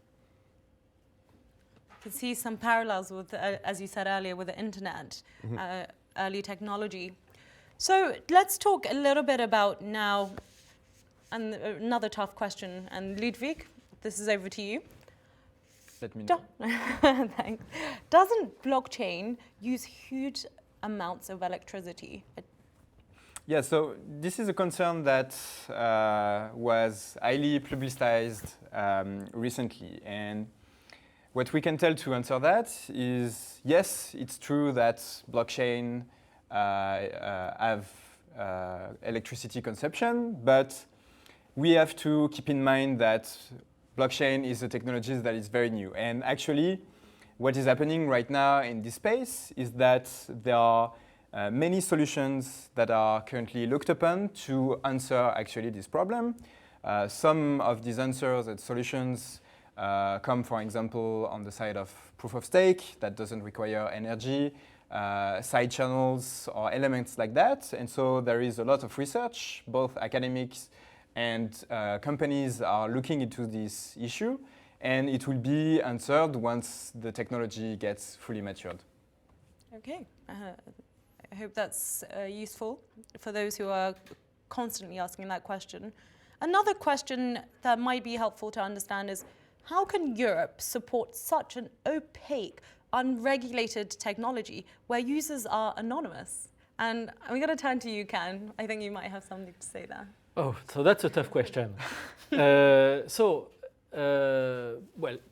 You can see some parallels with, as you said earlier, with the internet, early technology. So let's talk a little bit about now, and another tough question, and Ludovic, this is over to you. Let me know. Thanks. Doesn't blockchain use huge amounts of electricity? Yeah, so this is a concern that was highly publicized recently. And what we can tell to answer that is, yes, it's true that blockchain have electricity consumption, but we have to keep in mind that blockchain is a technology that is very new. And actually, what is happening right now in this space is that there are many solutions that are currently looked upon to answer actually this problem. Some of these answers and solutions come, for example, on the side of proof of stake that doesn't require energy, side channels or elements like that. And so there is a lot of research, both academics and companies are looking into this issue, and it will be answered once the technology gets fully matured. Okay, I hope that's useful for those who are constantly asking that question. Another question that might be helpful to understand is, how can Europe support such an opaque, unregulated technology where users are anonymous? And I'm going to turn to you, Ken. I think you might have something to say there. Oh, so that's a tough question. Well,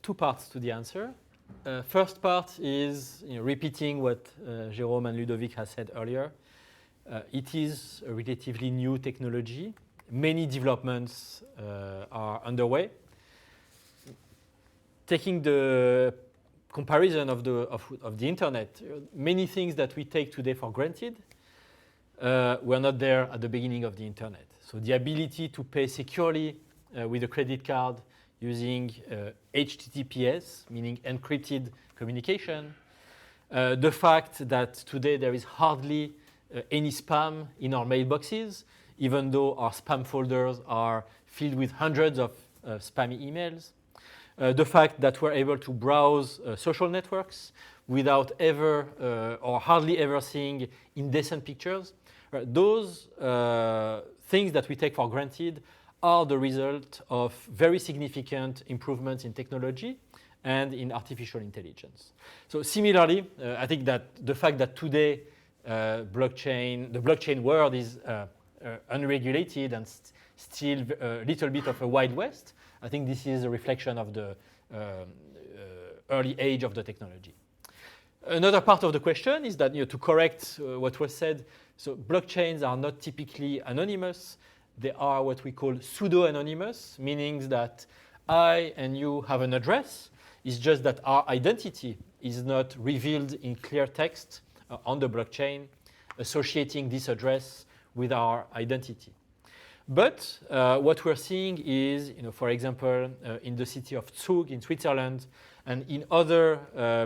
two parts to the answer. First part is repeating what Jerome and Ludovic has said earlier. It is a relatively new technology. Many developments are underway. Taking the comparison of the internet, many things that we take today for granted were not there at the beginning of the internet. So the ability to pay securely with a credit card using HTTPS, meaning encrypted communication, the fact that today there is hardly any spam in our mailboxes, even though our spam folders are filled with hundreds of spammy emails, the fact that we're able to browse social networks without ever or hardly ever seeing indecent pictures. Those things that we take for granted are the result of very significant improvements in technology and in artificial intelligence. So similarly, I think that the fact that today the blockchain world is unregulated and still a little bit of a Wild West, I think this is a reflection of the early age of the technology. Another part of the question is that, to correct what was said, so blockchains are not typically anonymous. They are what we call pseudo-anonymous, meaning that I and you have an address. It's just that our identity is not revealed in clear text on the blockchain, associating this address with our identity. But what we're seeing is, for example, in the city of Zug in Switzerland and in other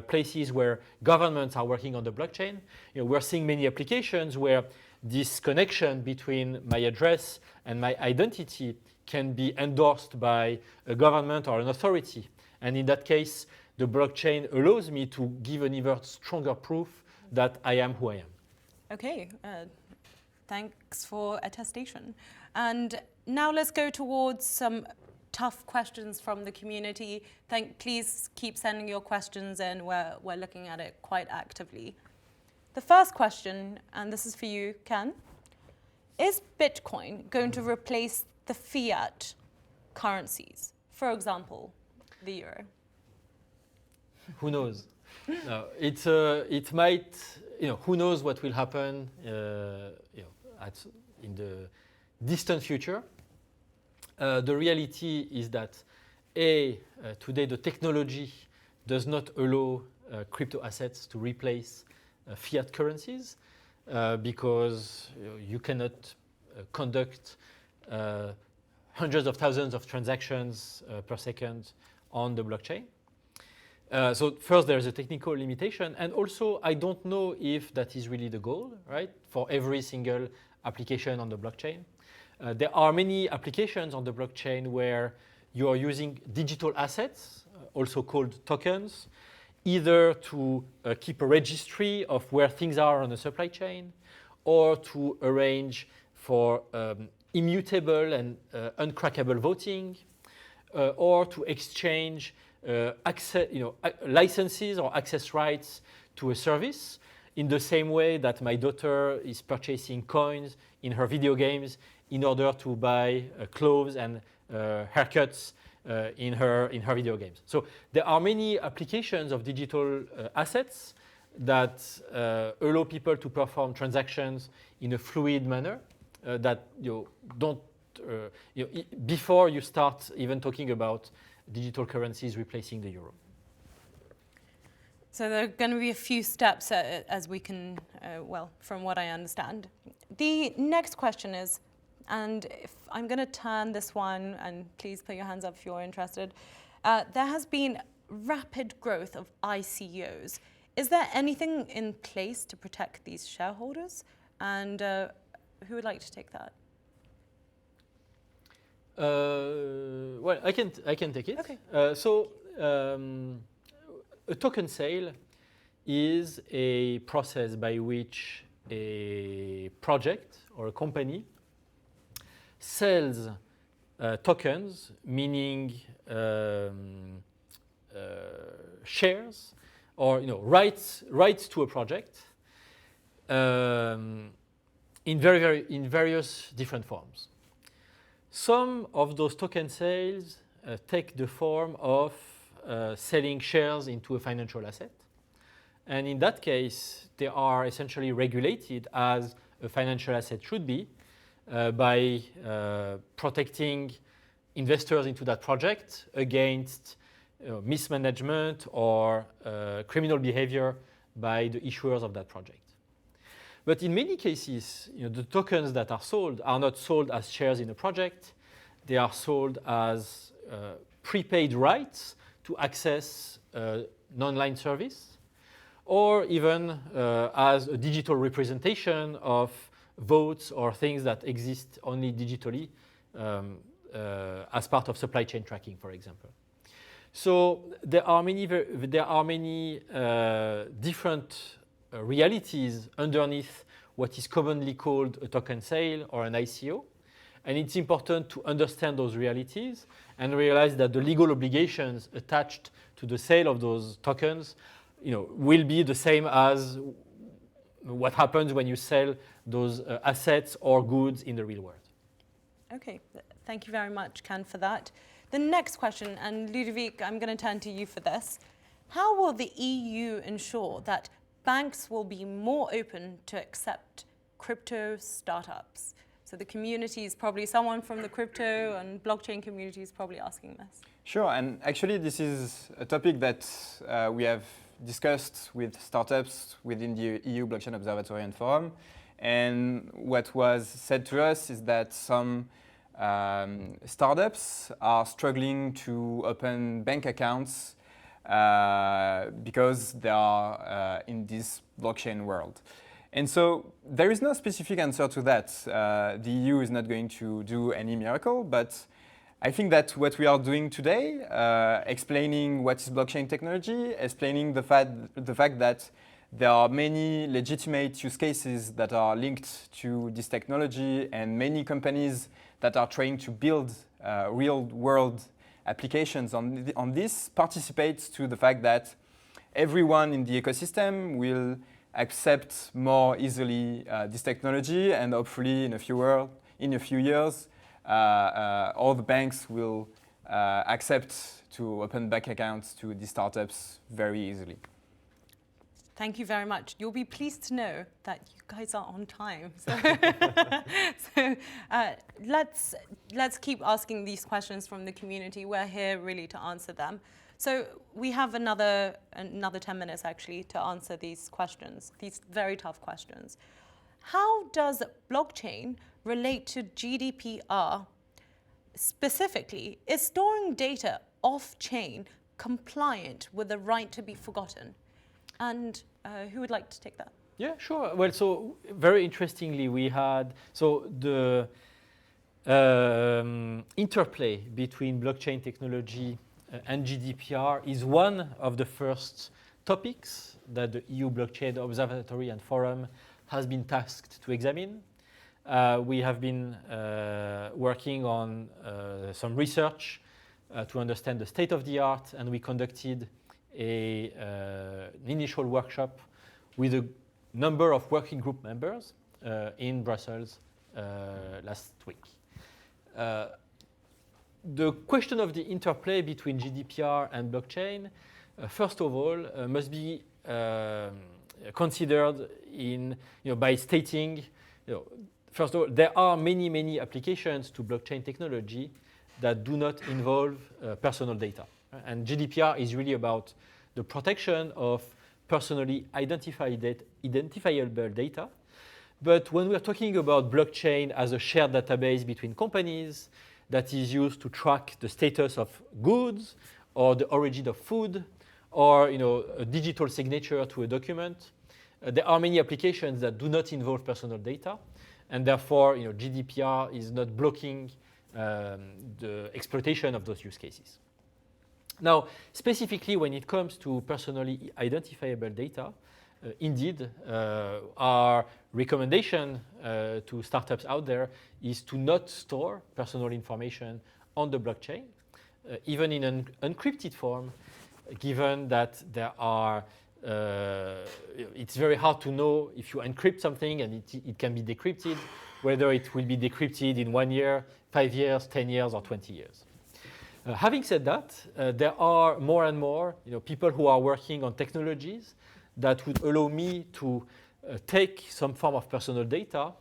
places where governments are working on the blockchain, we're seeing many applications where this connection between my address and my identity can be endorsed by a government or an authority. And in that case, the blockchain allows me to give an even stronger proof that I am who I am. Okay, thanks for attestation. And now let's go towards some tough questions from the community. Please keep sending your questions in. We're looking at it quite actively. The first question, and this is for you, Ken. Is Bitcoin going to replace the fiat currencies? For example, the euro? Who knows? No, it might, who knows what will happen in the distant future. The reality is that today the technology does not allow crypto assets to replace fiat currencies because you cannot conduct hundreds of thousands of transactions per second on the blockchain. So first, there's a technical limitation, and also I don't know if that is really the goal, right? For every single application on the blockchain. There are many applications on the blockchain where you are using digital assets, also called tokens, either to keep a registry of where things are on the supply chain, or to arrange for immutable and uncrackable voting, or to exchange licenses or access rights to a service, in the same way that my daughter is purchasing coins in her video games in order to buy clothes and haircuts in her video games. So there are many applications of digital assets that allow people to perform transactions in a fluid manner that before you start even talking about digital currencies replacing the euro. So there are going to be a few steps as we can, from what I understand. The next question is, and if I'm going to turn this one, and please put your hands up if you're interested. there has been rapid growth of ICOs. Is there anything in place to protect these shareholders? And who would like to take that? Well, I can take it. Okay. A token sale is a process by which a project or a company sells tokens, meaning shares or rights to a project in various different forms. Some of those token sales take the form of selling shares into a financial asset. And in that case, they are essentially regulated as a financial asset should be by protecting investors into that project against mismanagement or criminal behavior by the issuers of that project. But in many cases, the tokens that are sold are not sold as shares in a project. They are sold as prepaid rights to access an online service, or even as a digital representation of votes or things that exist only digitally as part of supply chain tracking, for example. So there are many different realities underneath what is commonly called a token sale or an ICO. And it's important to understand those realities and realize that the legal obligations attached to the sale of those tokens will be the same as what happens when you sell those assets or goods in the real world. Okay, thank you very much, Can, for that. The next question, and Ludovic, I'm going to turn to you for this. How will the EU ensure that banks will be more open to accept crypto startups? So the community is probably someone from the crypto and blockchain community is probably asking this. Sure, and actually this is a topic that we have discussed with startups within the EU Blockchain Observatory and Forum. And what was said to us is that some startups are struggling to open bank accounts because they are in this blockchain world. And so there is no specific answer to that. The EU is not going to do any miracle, but I think that what we are doing today, explaining what is blockchain technology, explaining the fact that there are many legitimate use cases that are linked to this technology and many companies that are trying to build real-world applications on this participates to the fact that everyone in the ecosystem will accept more easily this technology, and hopefully in a few years, all the banks will accept to open bank accounts to these startups very easily. Thank you very much. You'll be pleased to know that you guys are on time. So let's keep asking these questions from the community. We're here really to answer them. So we have another 10 minutes actually to answer these questions, these very tough questions. How does blockchain relate to GDPR? Specifically, is storing data off-chain compliant with the right to be forgotten? And who would like to take that? Yeah, sure. Well, so very interestingly, we had the interplay between blockchain technology and GDPR is one of the first topics that the EU Blockchain Observatory and Forum has been tasked to examine. We have been working on some research to understand the state of the art, and we conducted an initial workshop with a number of working group members in Brussels last week. The question of the interplay between GDPR and blockchain, first of all, must be considered by stating, first of all, there are many applications to blockchain technology that do not involve personal data. And GDPR is really about the protection of personally identifiable data. But when we're talking about blockchain as a shared database between companies that is used to track the status of goods or the origin of food, or a digital signature to a document. There are many applications that do not involve personal data, and therefore GDPR is not blocking the exploitation of those use cases. Now, specifically when it comes to personally identifiable data, indeed, our recommendation to startups out there is to not store personal information on the blockchain, even in an encrypted form, given that there are it's very hard to know if you encrypt something and it can be decrypted, whether it will be decrypted in 1 year, 5 years, 10 years, or 20 years. Having said that, there are more and more people who are working on technologies that would allow me to take some form of personal data,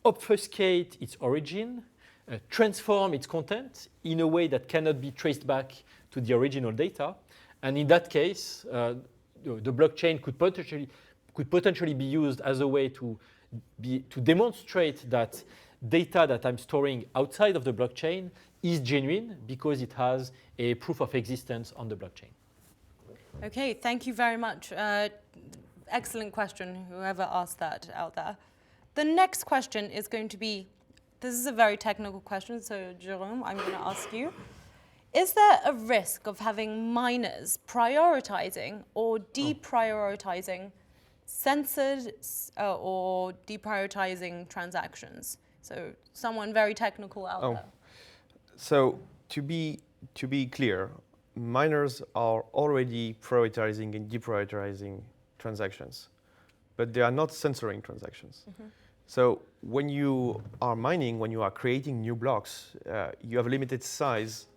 obfuscate its origin, transform its content in a way that cannot be traced back to the original data. And in that case, the blockchain could potentially be used as a way to demonstrate that data that I'm storing outside of the blockchain is genuine because it has a proof of existence on the blockchain. Okay, thank you very much. Excellent question, whoever asked that out there. The next question is going to be, this is a very technical question, so Jerome, I'm going to ask you. Is there a risk of having miners prioritizing or deprioritizing censored or deprioritizing transactions? So someone very technical out there. So to be clear, miners are already prioritizing and deprioritizing transactions, but they are not censoring transactions. Mm-hmm. So when you are mining, when you are creating new blocks, you have a limited size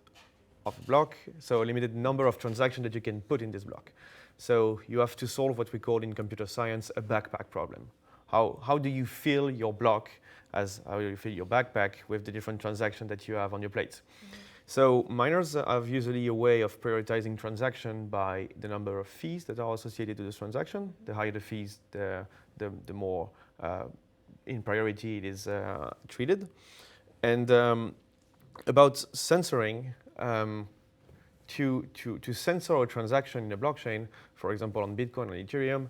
of a block, so a limited number of transactions that you can put in this block. So you have to solve what we call in computer science a backpack problem. How do you fill your block as how you fill your backpack with the different transactions that you have on your plate? Mm-hmm. So miners have usually a way of prioritizing transaction by the number of fees that are associated to this transaction. The higher the fees, the more in priority it is treated. And about censoring, to censor a transaction in a blockchain, for example on Bitcoin or Ethereum,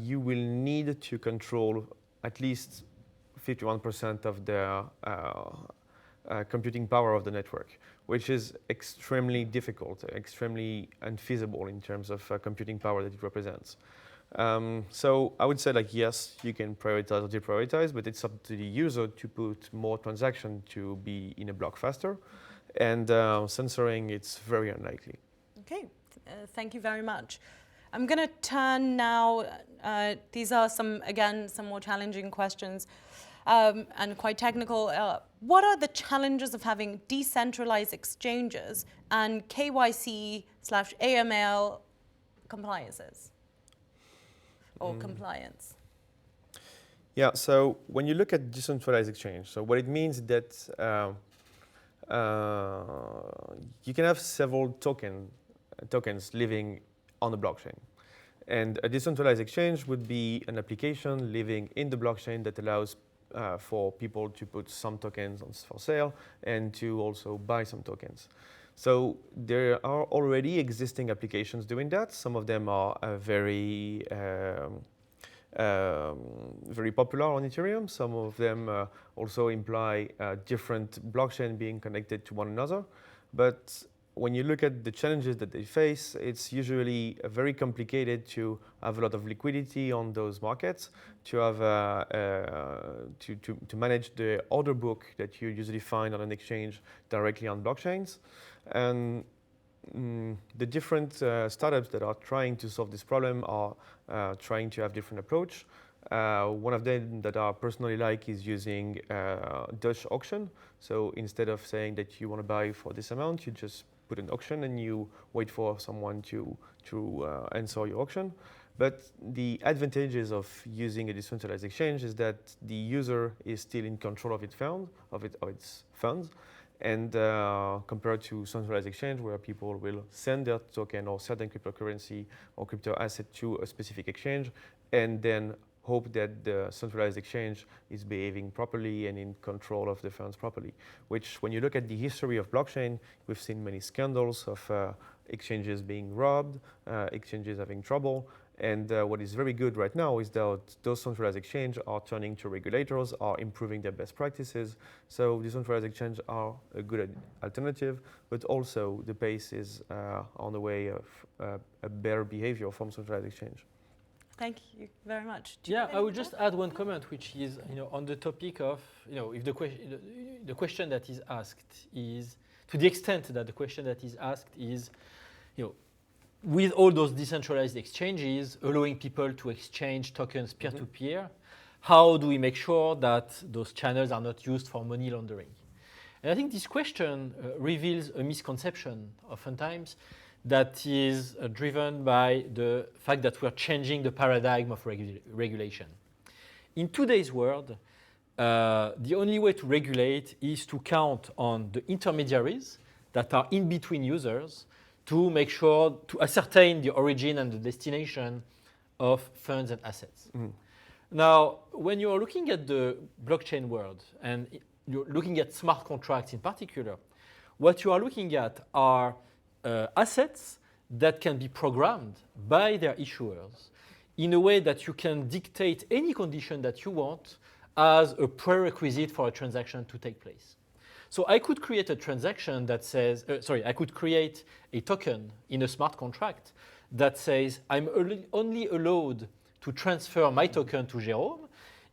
you will need to control at least 51% of the computing power of the network, which is extremely difficult, extremely unfeasible in terms of computing power that it represents. So I would say, like, yes, you can prioritize or deprioritize, but it's up to the user to put more transaction to be in a block faster. And censoring, it's very unlikely. Okay, thank you very much. I'm going to turn now, these are some more challenging questions and quite technical. What are the challenges of having decentralized exchanges and KYC/AML compliances or compliance? Yeah, so when you look at decentralized exchange, so what it means is that you can have several tokens living on the blockchain. And a decentralized exchange would be an application living in the blockchain that allows for people to put some tokens on for sale and to also buy some tokens. So there are already existing applications doing that. Some of them are very popular on Ethereum. Some of them also imply different blockchain being connected to one another. But when you look at the challenges that they face, it's usually very complicated to have a lot of liquidity on those markets, to have to manage the order book that you usually find on an exchange directly on blockchains. And the different startups that are trying to solve this problem are trying to have different approach. One of them that I personally like is using Dutch auction. So instead of saying that you want to buy for this amount, you just put an auction and you wait for someone to answer your auction. But the advantages of using a decentralized exchange is that the user is still in control of its funds. And compared to centralized exchange, where people will send their token or certain cryptocurrency or crypto asset to a specific exchange, and then hope that the centralized exchange is behaving properly and in control of the funds properly. Which, when you look at the history of blockchain, we've seen many scandals of exchanges being robbed, exchanges having trouble. And what is very good right now is that those centralized exchanges are turning to regulators, are improving their best practices. So decentralized exchanges are a good alternative, but also the pace is on the way of a better behavior from centralized exchange. Thank you very much. Yeah, I would just add one comment, which is, on the topic of, if the question that is asked is, to the extent that the question that is asked is, with all those decentralized exchanges allowing people to exchange tokens peer-to-peer, how do we make sure that those channels are not used for money laundering? And I think this question reveals a misconception oftentimes that is driven by the fact that we're changing the paradigm of regulation. In today's world, the only way to regulate is to count on the intermediaries that are in between users to make sure to ascertain the origin and the destination of funds and assets. Now, when you're looking at the blockchain world and you're looking at smart contracts in particular, what you are looking at are assets that can be programmed by their issuers in a way that you can dictate any condition that you want as a prerequisite for a transaction to take place. So I could create a transaction that says, I could create a token in a smart contract that says I'm only allowed to transfer my token to Jerome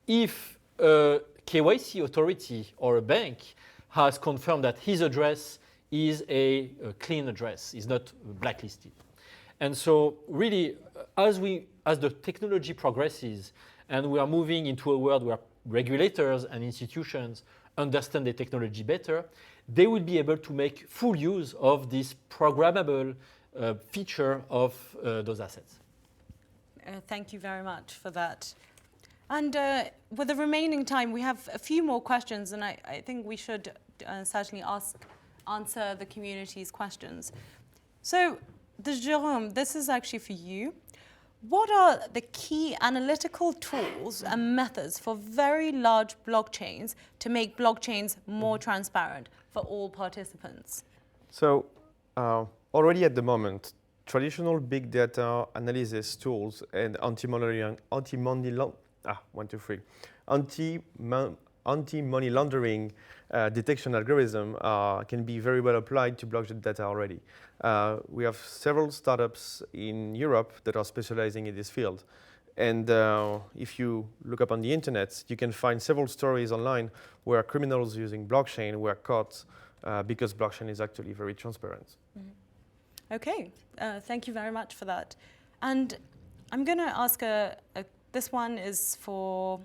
if a KYC authority or a bank has confirmed that his address is a clean address, is not blacklisted. And so really, as the technology progresses and we are moving into a world where regulators and institutions understand the technology better, they will be able to make full use of this programmable feature of those assets. Thank you very much for that. And with the remaining time, we have a few more questions, and I think we should certainly answer the community's questions. So, Jerome, this is actually for you. What are the key analytical tools and methods for very large blockchains to make blockchains more transparent for all participants? So already at the moment, traditional big data analysis tools and anti-money laundering detection algorithm can be very well applied to blockchain data already. We have several startups in Europe that are specializing in this field. And if you look up on the internet, you can find several stories online where criminals using blockchain were caught because blockchain is actually very transparent. Mm-hmm. Okay, thank you very much for that. And I'm going to ask this one is for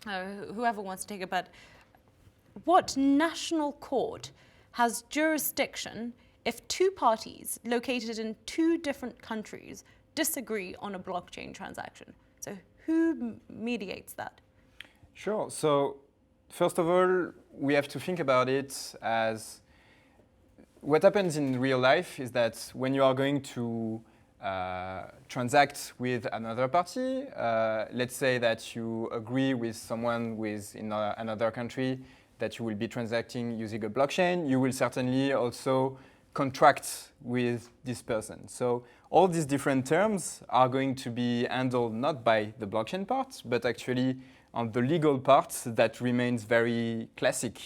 whoever wants to take it, but what national court has jurisdiction if two parties located in two different countries disagree on a blockchain transaction? So who mediates that? Sure. So first of all, we have to think about it as what happens in real life is that when you are going to transact with another party, let's say that you agree with someone in another country that you will be transacting using a blockchain, you will certainly also contract with this person. So all these different terms are going to be handled not by the blockchain part, but actually on the legal part that remains very classic.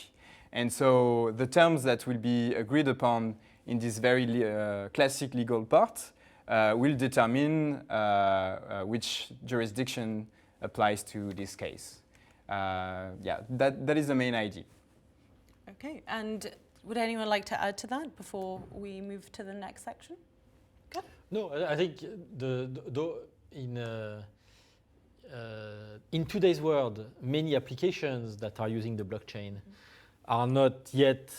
And so the terms that will be agreed upon in this very classic legal part will determine which jurisdiction applies to this case. That is the main idea. Okay, and would anyone like to add to that before we move to the next section? Good. No, I think in today's world, many applications that are using the blockchain are not yet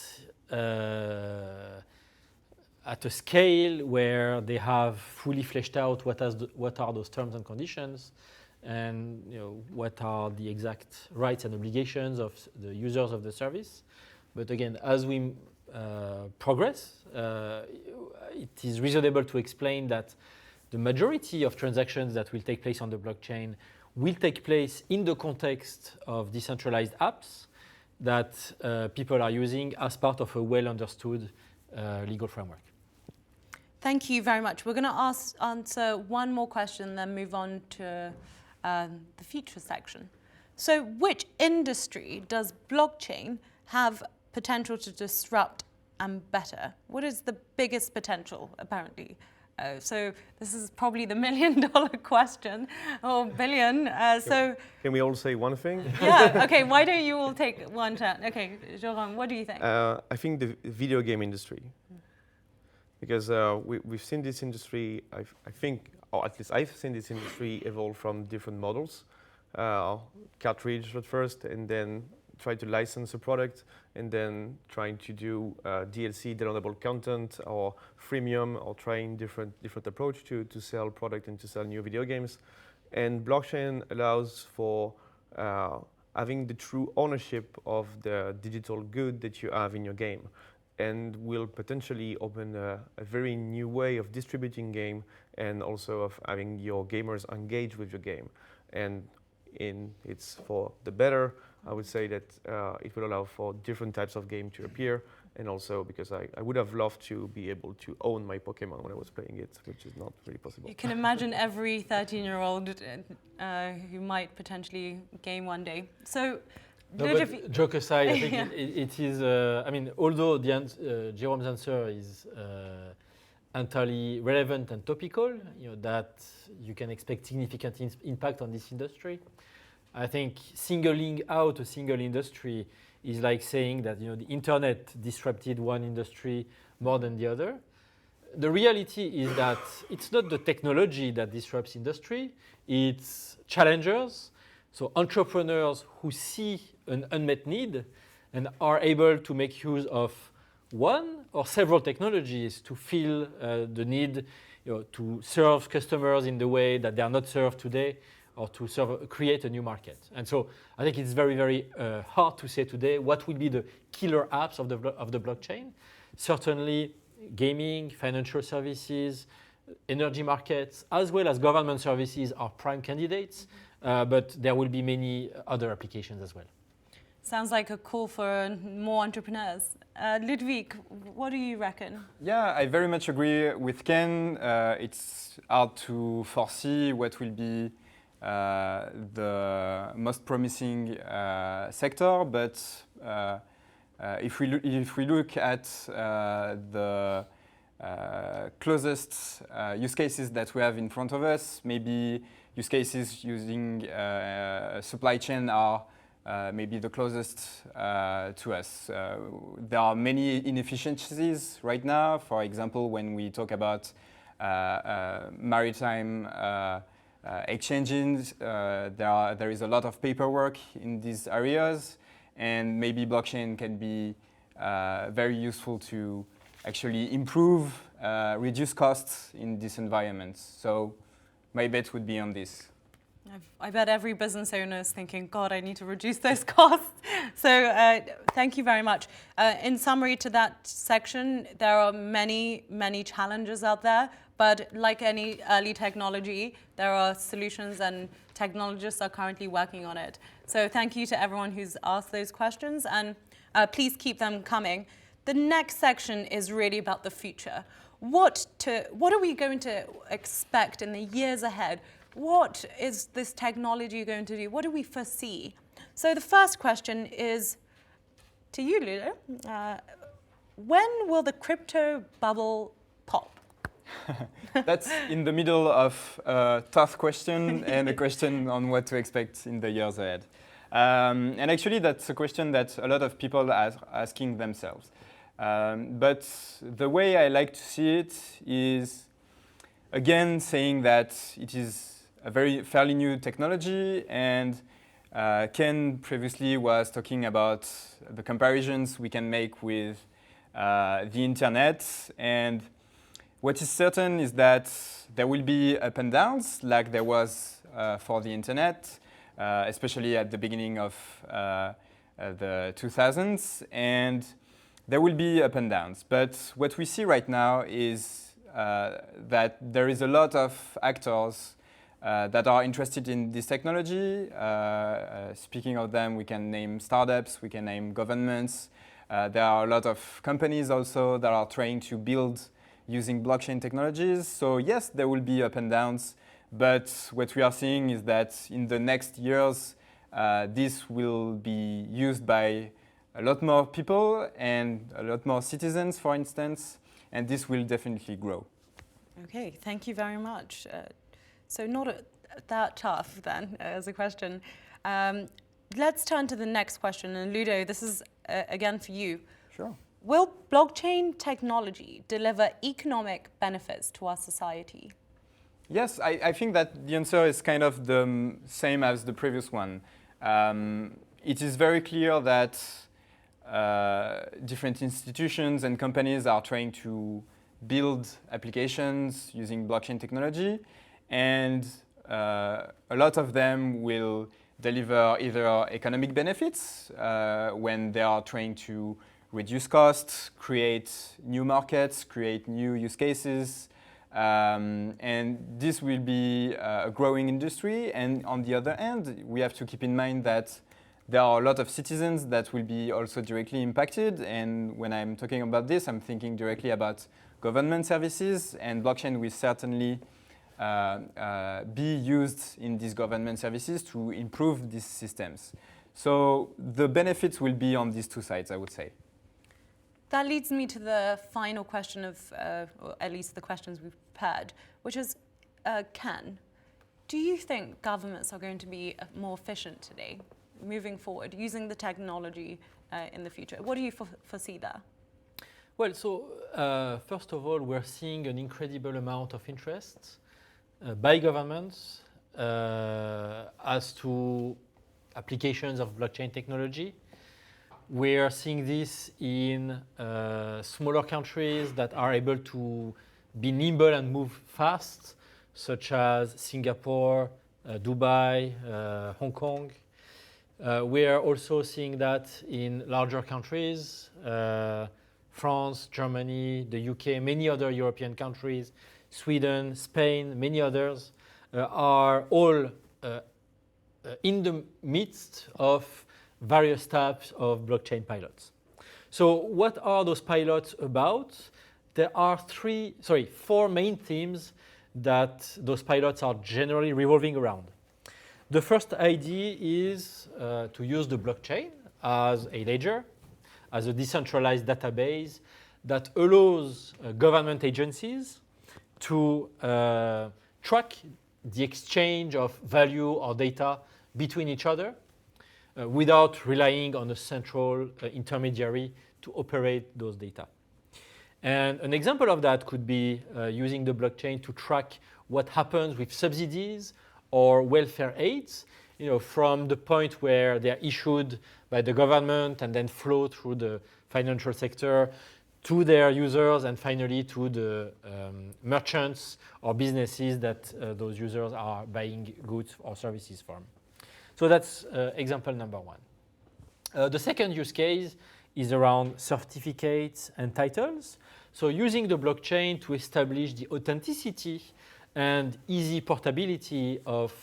at a scale where they have fully fleshed out what are those terms and conditions, and what are the exact rights and obligations of the users of the service. But again, as we progress, it is reasonable to explain that the majority of transactions that will take place on the blockchain will take place in the context of decentralized apps that people are using as part of a well-understood legal framework. Thank you very much. We're going to answer one more question, then move on to the future section. So which industry does blockchain have potential to disrupt and better? What is the biggest potential, apparently? So this is probably the $1 million question, or billion. Can we all say one thing? Yeah, okay, why don't you all take one turn? Okay, Jerome, what do you think? I think the video game industry. Because we've seen this industry, I think, or at least I've seen this industry evolve from different models. Cartridge at first, and then try to license a product, and then trying to do DLC, downloadable content, or freemium, or trying different approach to sell product and to sell new video games. And blockchain allows for having the true ownership of the digital good that you have in your game, and will potentially open a very new way of distributing game, and also of having your gamers engage with your game. And it's for the better. I would say that it will allow for different types of game to appear, and also because I would have loved to be able to own my Pokemon when I was playing it, which is not really possible. You can imagine every 13-year-old who might potentially game one day. So, no, but joke aside, I think it is, I mean, although Jerome's answer is entirely relevant and topical, that you can expect significant impact on this industry. I think singling out a single industry is like saying that the internet disrupted one industry more than the other. The reality is that it's not the technology that disrupts industry, it's challengers, so entrepreneurs who see an unmet need and are able to make use of one or several technologies to fill the need to serve customers in the way that they are not served today, or to create a new market. And so I think it's very, very hard to say today what will be the killer apps of the blockchain. Certainly gaming, financial services, energy markets, as well as government services are prime candidates, but there will be many other applications as well. Sounds like a call for more entrepreneurs. Ludovic, what do you reckon? Yeah, I very much agree with Ken. It's hard to foresee what will be the most promising sector, but if we look at the closest use cases that we have in front of us, maybe use cases using supply chain are maybe the closest to us. There are many inefficiencies right now. For example, when we talk about maritime exchanges, there is a lot of paperwork in these areas, and maybe blockchain can be very useful to actually improve, reduce costs in this environment. So my bet would be on this. I bet every business owner is thinking, God, I need to reduce those costs. So thank you very much. In summary to that section, there are many, many challenges out there. But like any early technology, there are solutions, and technologists are currently working on it. So thank you to everyone who's asked those questions, and please keep them coming. The next section is really about the future. What are we going to expect in the years ahead? What is this technology going to do? What do we foresee? So the first question is to you, Ludo. When will the crypto bubble pop? That's in the middle of a tough question and a question on what to expect in the years ahead. And actually, that's a question that a lot of people are asking themselves. But the way I like to see it is, again, saying that it is a fairly new technology, and Ken previously was talking about the comparisons we can make with the internet. And what is certain is that there will be up and downs, like there was for the internet, especially at the beginning of the 2000s, and there will be up and downs. But what we see right now is that there is a lot of actors that are interested in this technology. Speaking of them, we can name startups, we can name governments. There are a lot of companies also that are trying to build using blockchain technologies. So yes, there will be up and downs, but what we are seeing is that in the next years, this will be used by a lot more people and a lot more citizens, for instance, and this will definitely grow. Okay, thank you very much. So not that tough then as a question. Let's turn to the next question. And Ludo, this is again for you. Sure. Will blockchain technology deliver economic benefits to our society? Yes, I think that the answer is kind of the same as the previous one. It is very clear that different institutions and companies are trying to build applications using blockchain technology, and a lot of them will deliver either economic benefits when they are trying to reduce costs, create new markets, create new use cases, and this will be a growing industry. And on the other hand, we have to keep in mind that there are a lot of citizens that will be also directly impacted. And when I'm talking about this, I'm thinking directly about government services, and blockchain will certainly be used in these government services to improve these systems. So the benefits will be on these two sides, I would say. That leads me to the final question of, or at least the questions we've prepared, which is, Ken, do you think governments are going to be more efficient today, moving forward, using the technology in the future? What do you foresee there? Well, so first of all, we're seeing an incredible amount of interest by governments as to applications of blockchain technology. We are seeing this in smaller countries that are able to be nimble and move fast, such as Singapore, Dubai, Hong Kong. We are also seeing that in larger countries, France, Germany, the UK, many other European countries, Sweden, Spain, many others are all in the midst of various types of blockchain pilots. So what are those pilots about? There are four main themes that those pilots are generally revolving around. The first idea is to use the blockchain as a ledger, as a decentralized database that allows government agencies to track the exchange of value or data between each other without relying on a central intermediary to operate those data. And an example of that could be using the blockchain to track what happens with subsidies or welfare aids, from the point where they are issued by the government and then flow through the financial sector to their users and finally to the merchants or businesses that those users are buying goods or services from. So that's example number one. The second use case is around certificates and titles. So using the blockchain to establish the authenticity and easy portability of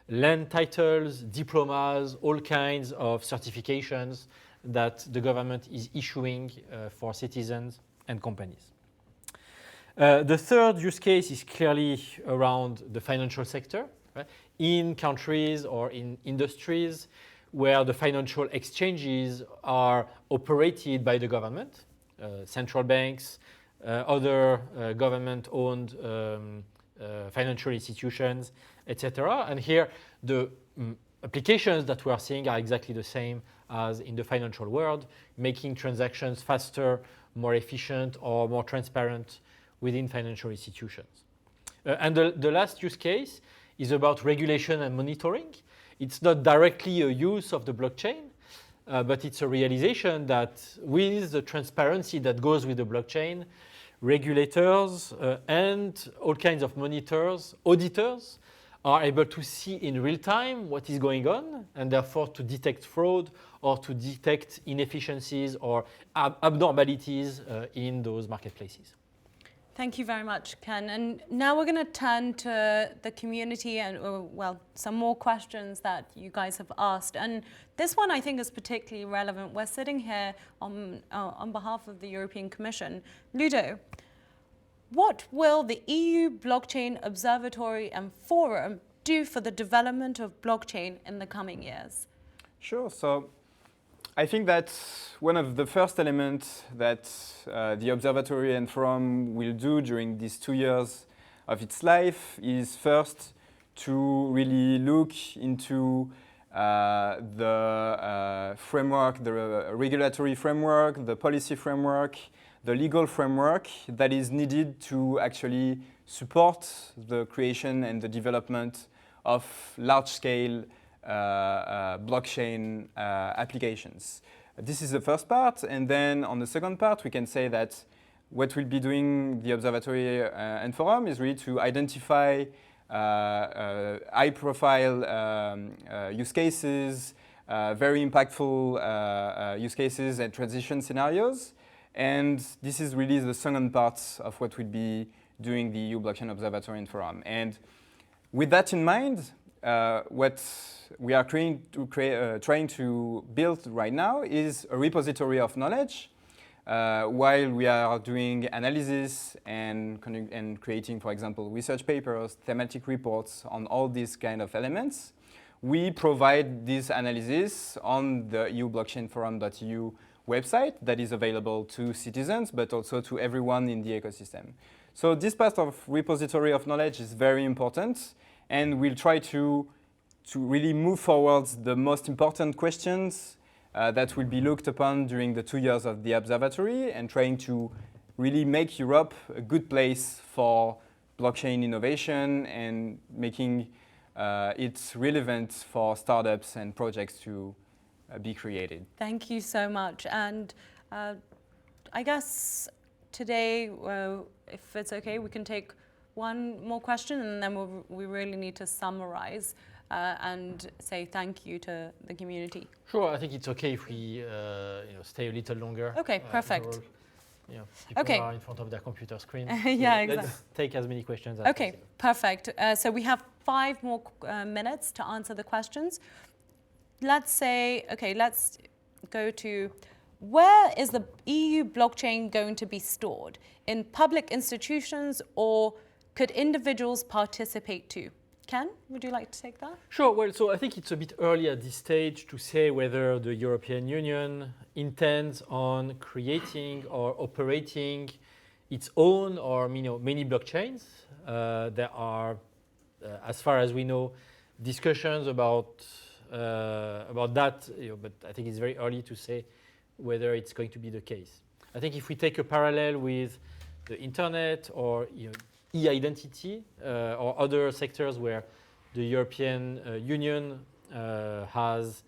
land titles, diplomas, all kinds of certifications that the government is issuing for citizens and companies. The third use case is clearly around the financial sector, right? In countries or in industries where the financial exchanges are operated by the government, central banks, other government-owned financial institutions, etc. And here, the applications that we are seeing are exactly the same as in the financial world, making transactions faster, more efficient, or more transparent within financial institutions. And the last use case is about regulation and monitoring. It's not directly a use of the blockchain, but it's a realization that with the transparency that goes with the blockchain, regulators and all kinds of monitors, auditors, are able to see in real time what is going on and therefore to detect fraud or to detect inefficiencies or abnormalities in those marketplaces. Thank you very much, Ken. And now we're going to turn to the community and, well, some more questions that you guys have asked. And this one I think is particularly relevant. We're sitting here on behalf of the European Commission. Ludo, what will the EU Blockchain Observatory and Forum do for the development of blockchain in the coming years? Sure. So I think that one of the first elements that the observatory and forum will do during these 2 years of its life is first to really look into the framework, the regulatory framework, the policy framework, the legal framework that is needed to actually support the creation and the development of large-scale blockchain applications. This is the first part, and then on the second part we can say that what will be doing the observatory and forum is really to identify high-profile use cases, very impactful use cases and transition scenarios, and this is really the second part of what will be doing the EU Blockchain Observatory and Forum. And with that in mind, what we are trying to build right now is a repository of knowledge while we are doing analysis and creating, for example, research papers, thematic reports on all these kind of elements. We provide this analysis on the eublockchainforum.eu website that is available to citizens, but also to everyone in the ecosystem. So this part of repository of knowledge is very important, and we'll try to really move forward the most important questions that will be looked upon during the 2 years of the observatory, and trying to really make Europe a good place for blockchain innovation and making it relevant for startups and projects to be created. Thank you so much. And I guess today, if it's okay, we can take one more question, and then we really need to summarize and say thank you to the community. Sure, I think it's okay if we stay a little longer. Okay, perfect. People are in front of their computer screen. Yeah, exactly. Let's take as many questions as possible. Okay, perfect. So we have 5 more minutes to answer the questions. Let's say, okay, let's go to, where is the EU blockchain going to be stored? In public institutions, or could individuals participate too? Ken, would you like to take that? Sure. Well, so I think it's a bit early at this stage to say whether the European Union intends on creating or operating its own or many blockchains. There are, as far as we know, discussions about that, but I think it's very early to say whether it's going to be the case. I think if we take a parallel with the internet or e-identity or other sectors where the European Union has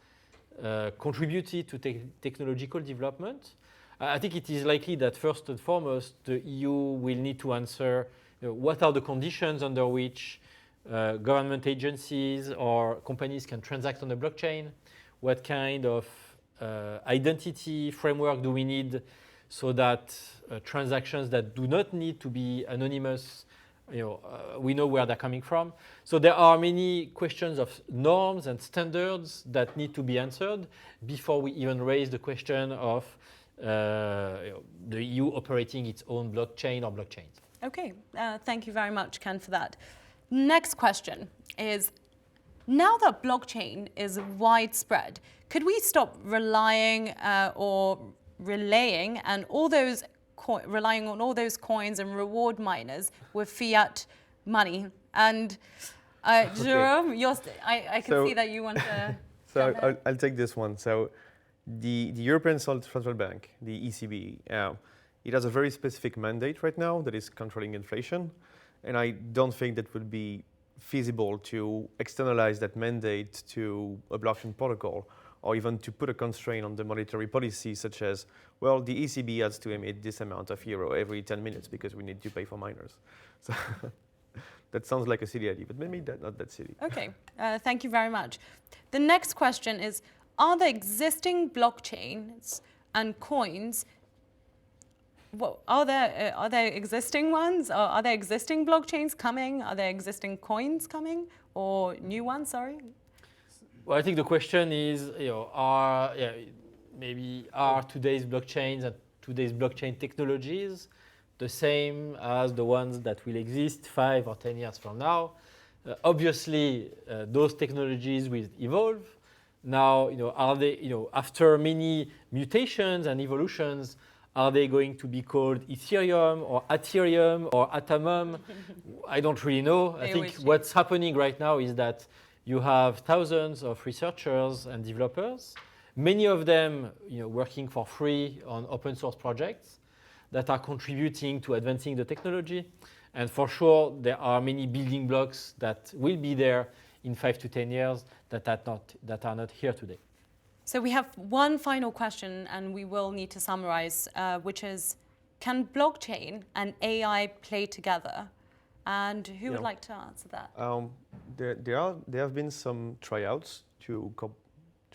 contributed to technological development, I think it is likely that first and foremost the EU will need to answer what are the conditions under which government agencies or companies can transact on the blockchain, what kind of identity framework do we need so that transactions that do not need to be anonymous, we know where they're coming from. So there are many questions of norms and standards that need to be answered before we even raise the question of the EU operating its own blockchain or blockchains. Okay, thank you very much, Ken, for that. Next question is, now that blockchain is widespread, could we stop relying or relaying and relying on all those coins and reward miners with fiat money? And Jerome, I can see that you want to. So I'll take this one. So the European Central Bank, the ECB, it has a very specific mandate right now that is controlling inflation. And I don't think that would be feasible to externalize that mandate to a blockchain protocol, or even to put a constraint on the monetary policy, such as, well, the ECB has to emit this amount of euro every 10 minutes because we need to pay for miners. So that sounds like a silly idea, but maybe not that silly. Okay, thank you very much. The next question is, are the existing blockchains and coins Well, are there existing ones? Are there existing blockchains coming? Are there existing coins coming, or new ones? Sorry. Well, I think the question is, are today's blockchains and today's blockchain technologies the same as the ones that will exist 5 or 10 years from now? Obviously, those technologies will evolve. Now, are they, after many mutations and evolutions, are they going to be called Ethereum or Ethereum or Atomum? I don't really know. I think what's happening right now is that you have thousands of researchers and developers, many of them working for free on open source projects that are contributing to advancing the technology. And for sure, there are many building blocks that will be there in 5 to 10 years that are not here today. So we have one final question, and we will need to summarize, which is, can blockchain and AI play together? And who would like to answer that? There have been some tryouts to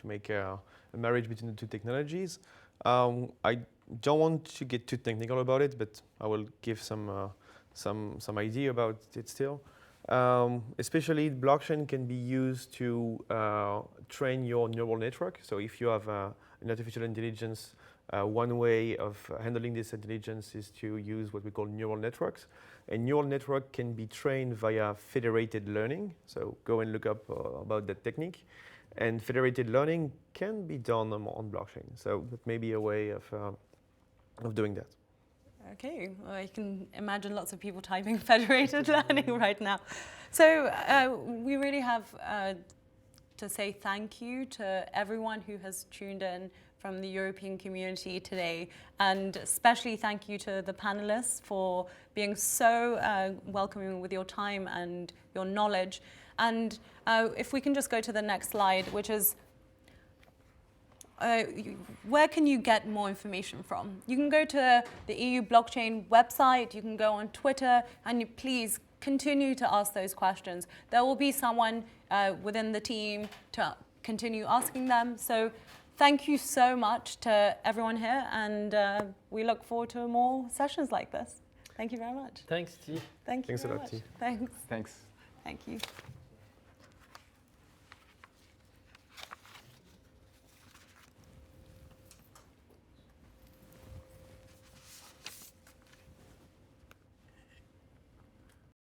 make a marriage between the two technologies. I don't want to get too technical about it, but I will give some idea about it still. Especially blockchain can be used to train your neural network. So if you have an artificial intelligence, one way of handling this intelligence is to use what we call neural networks. A neural network can be trained via federated learning. So go and look up about that technique. And federated learning can be done on blockchain. So that may be a way of doing that. Okay, well, I can imagine lots of people typing federated learning right now. So we really have to say thank you to everyone who has tuned in from the European community today, and especially thank you to the panelists for being so welcoming with your time and your knowledge. And if we can just go to the next slide, which is where can you get more information from? You can go to the EU Blockchain website, you can go on Twitter, and please continue to ask those questions. There will be someone within the team to continue asking them. So thank you so much to everyone here, and we look forward to more sessions like this. Thank you very much. Thanks, Steve. Thank you Thanks a very lot, much. T. Thanks. Thanks. Thank you.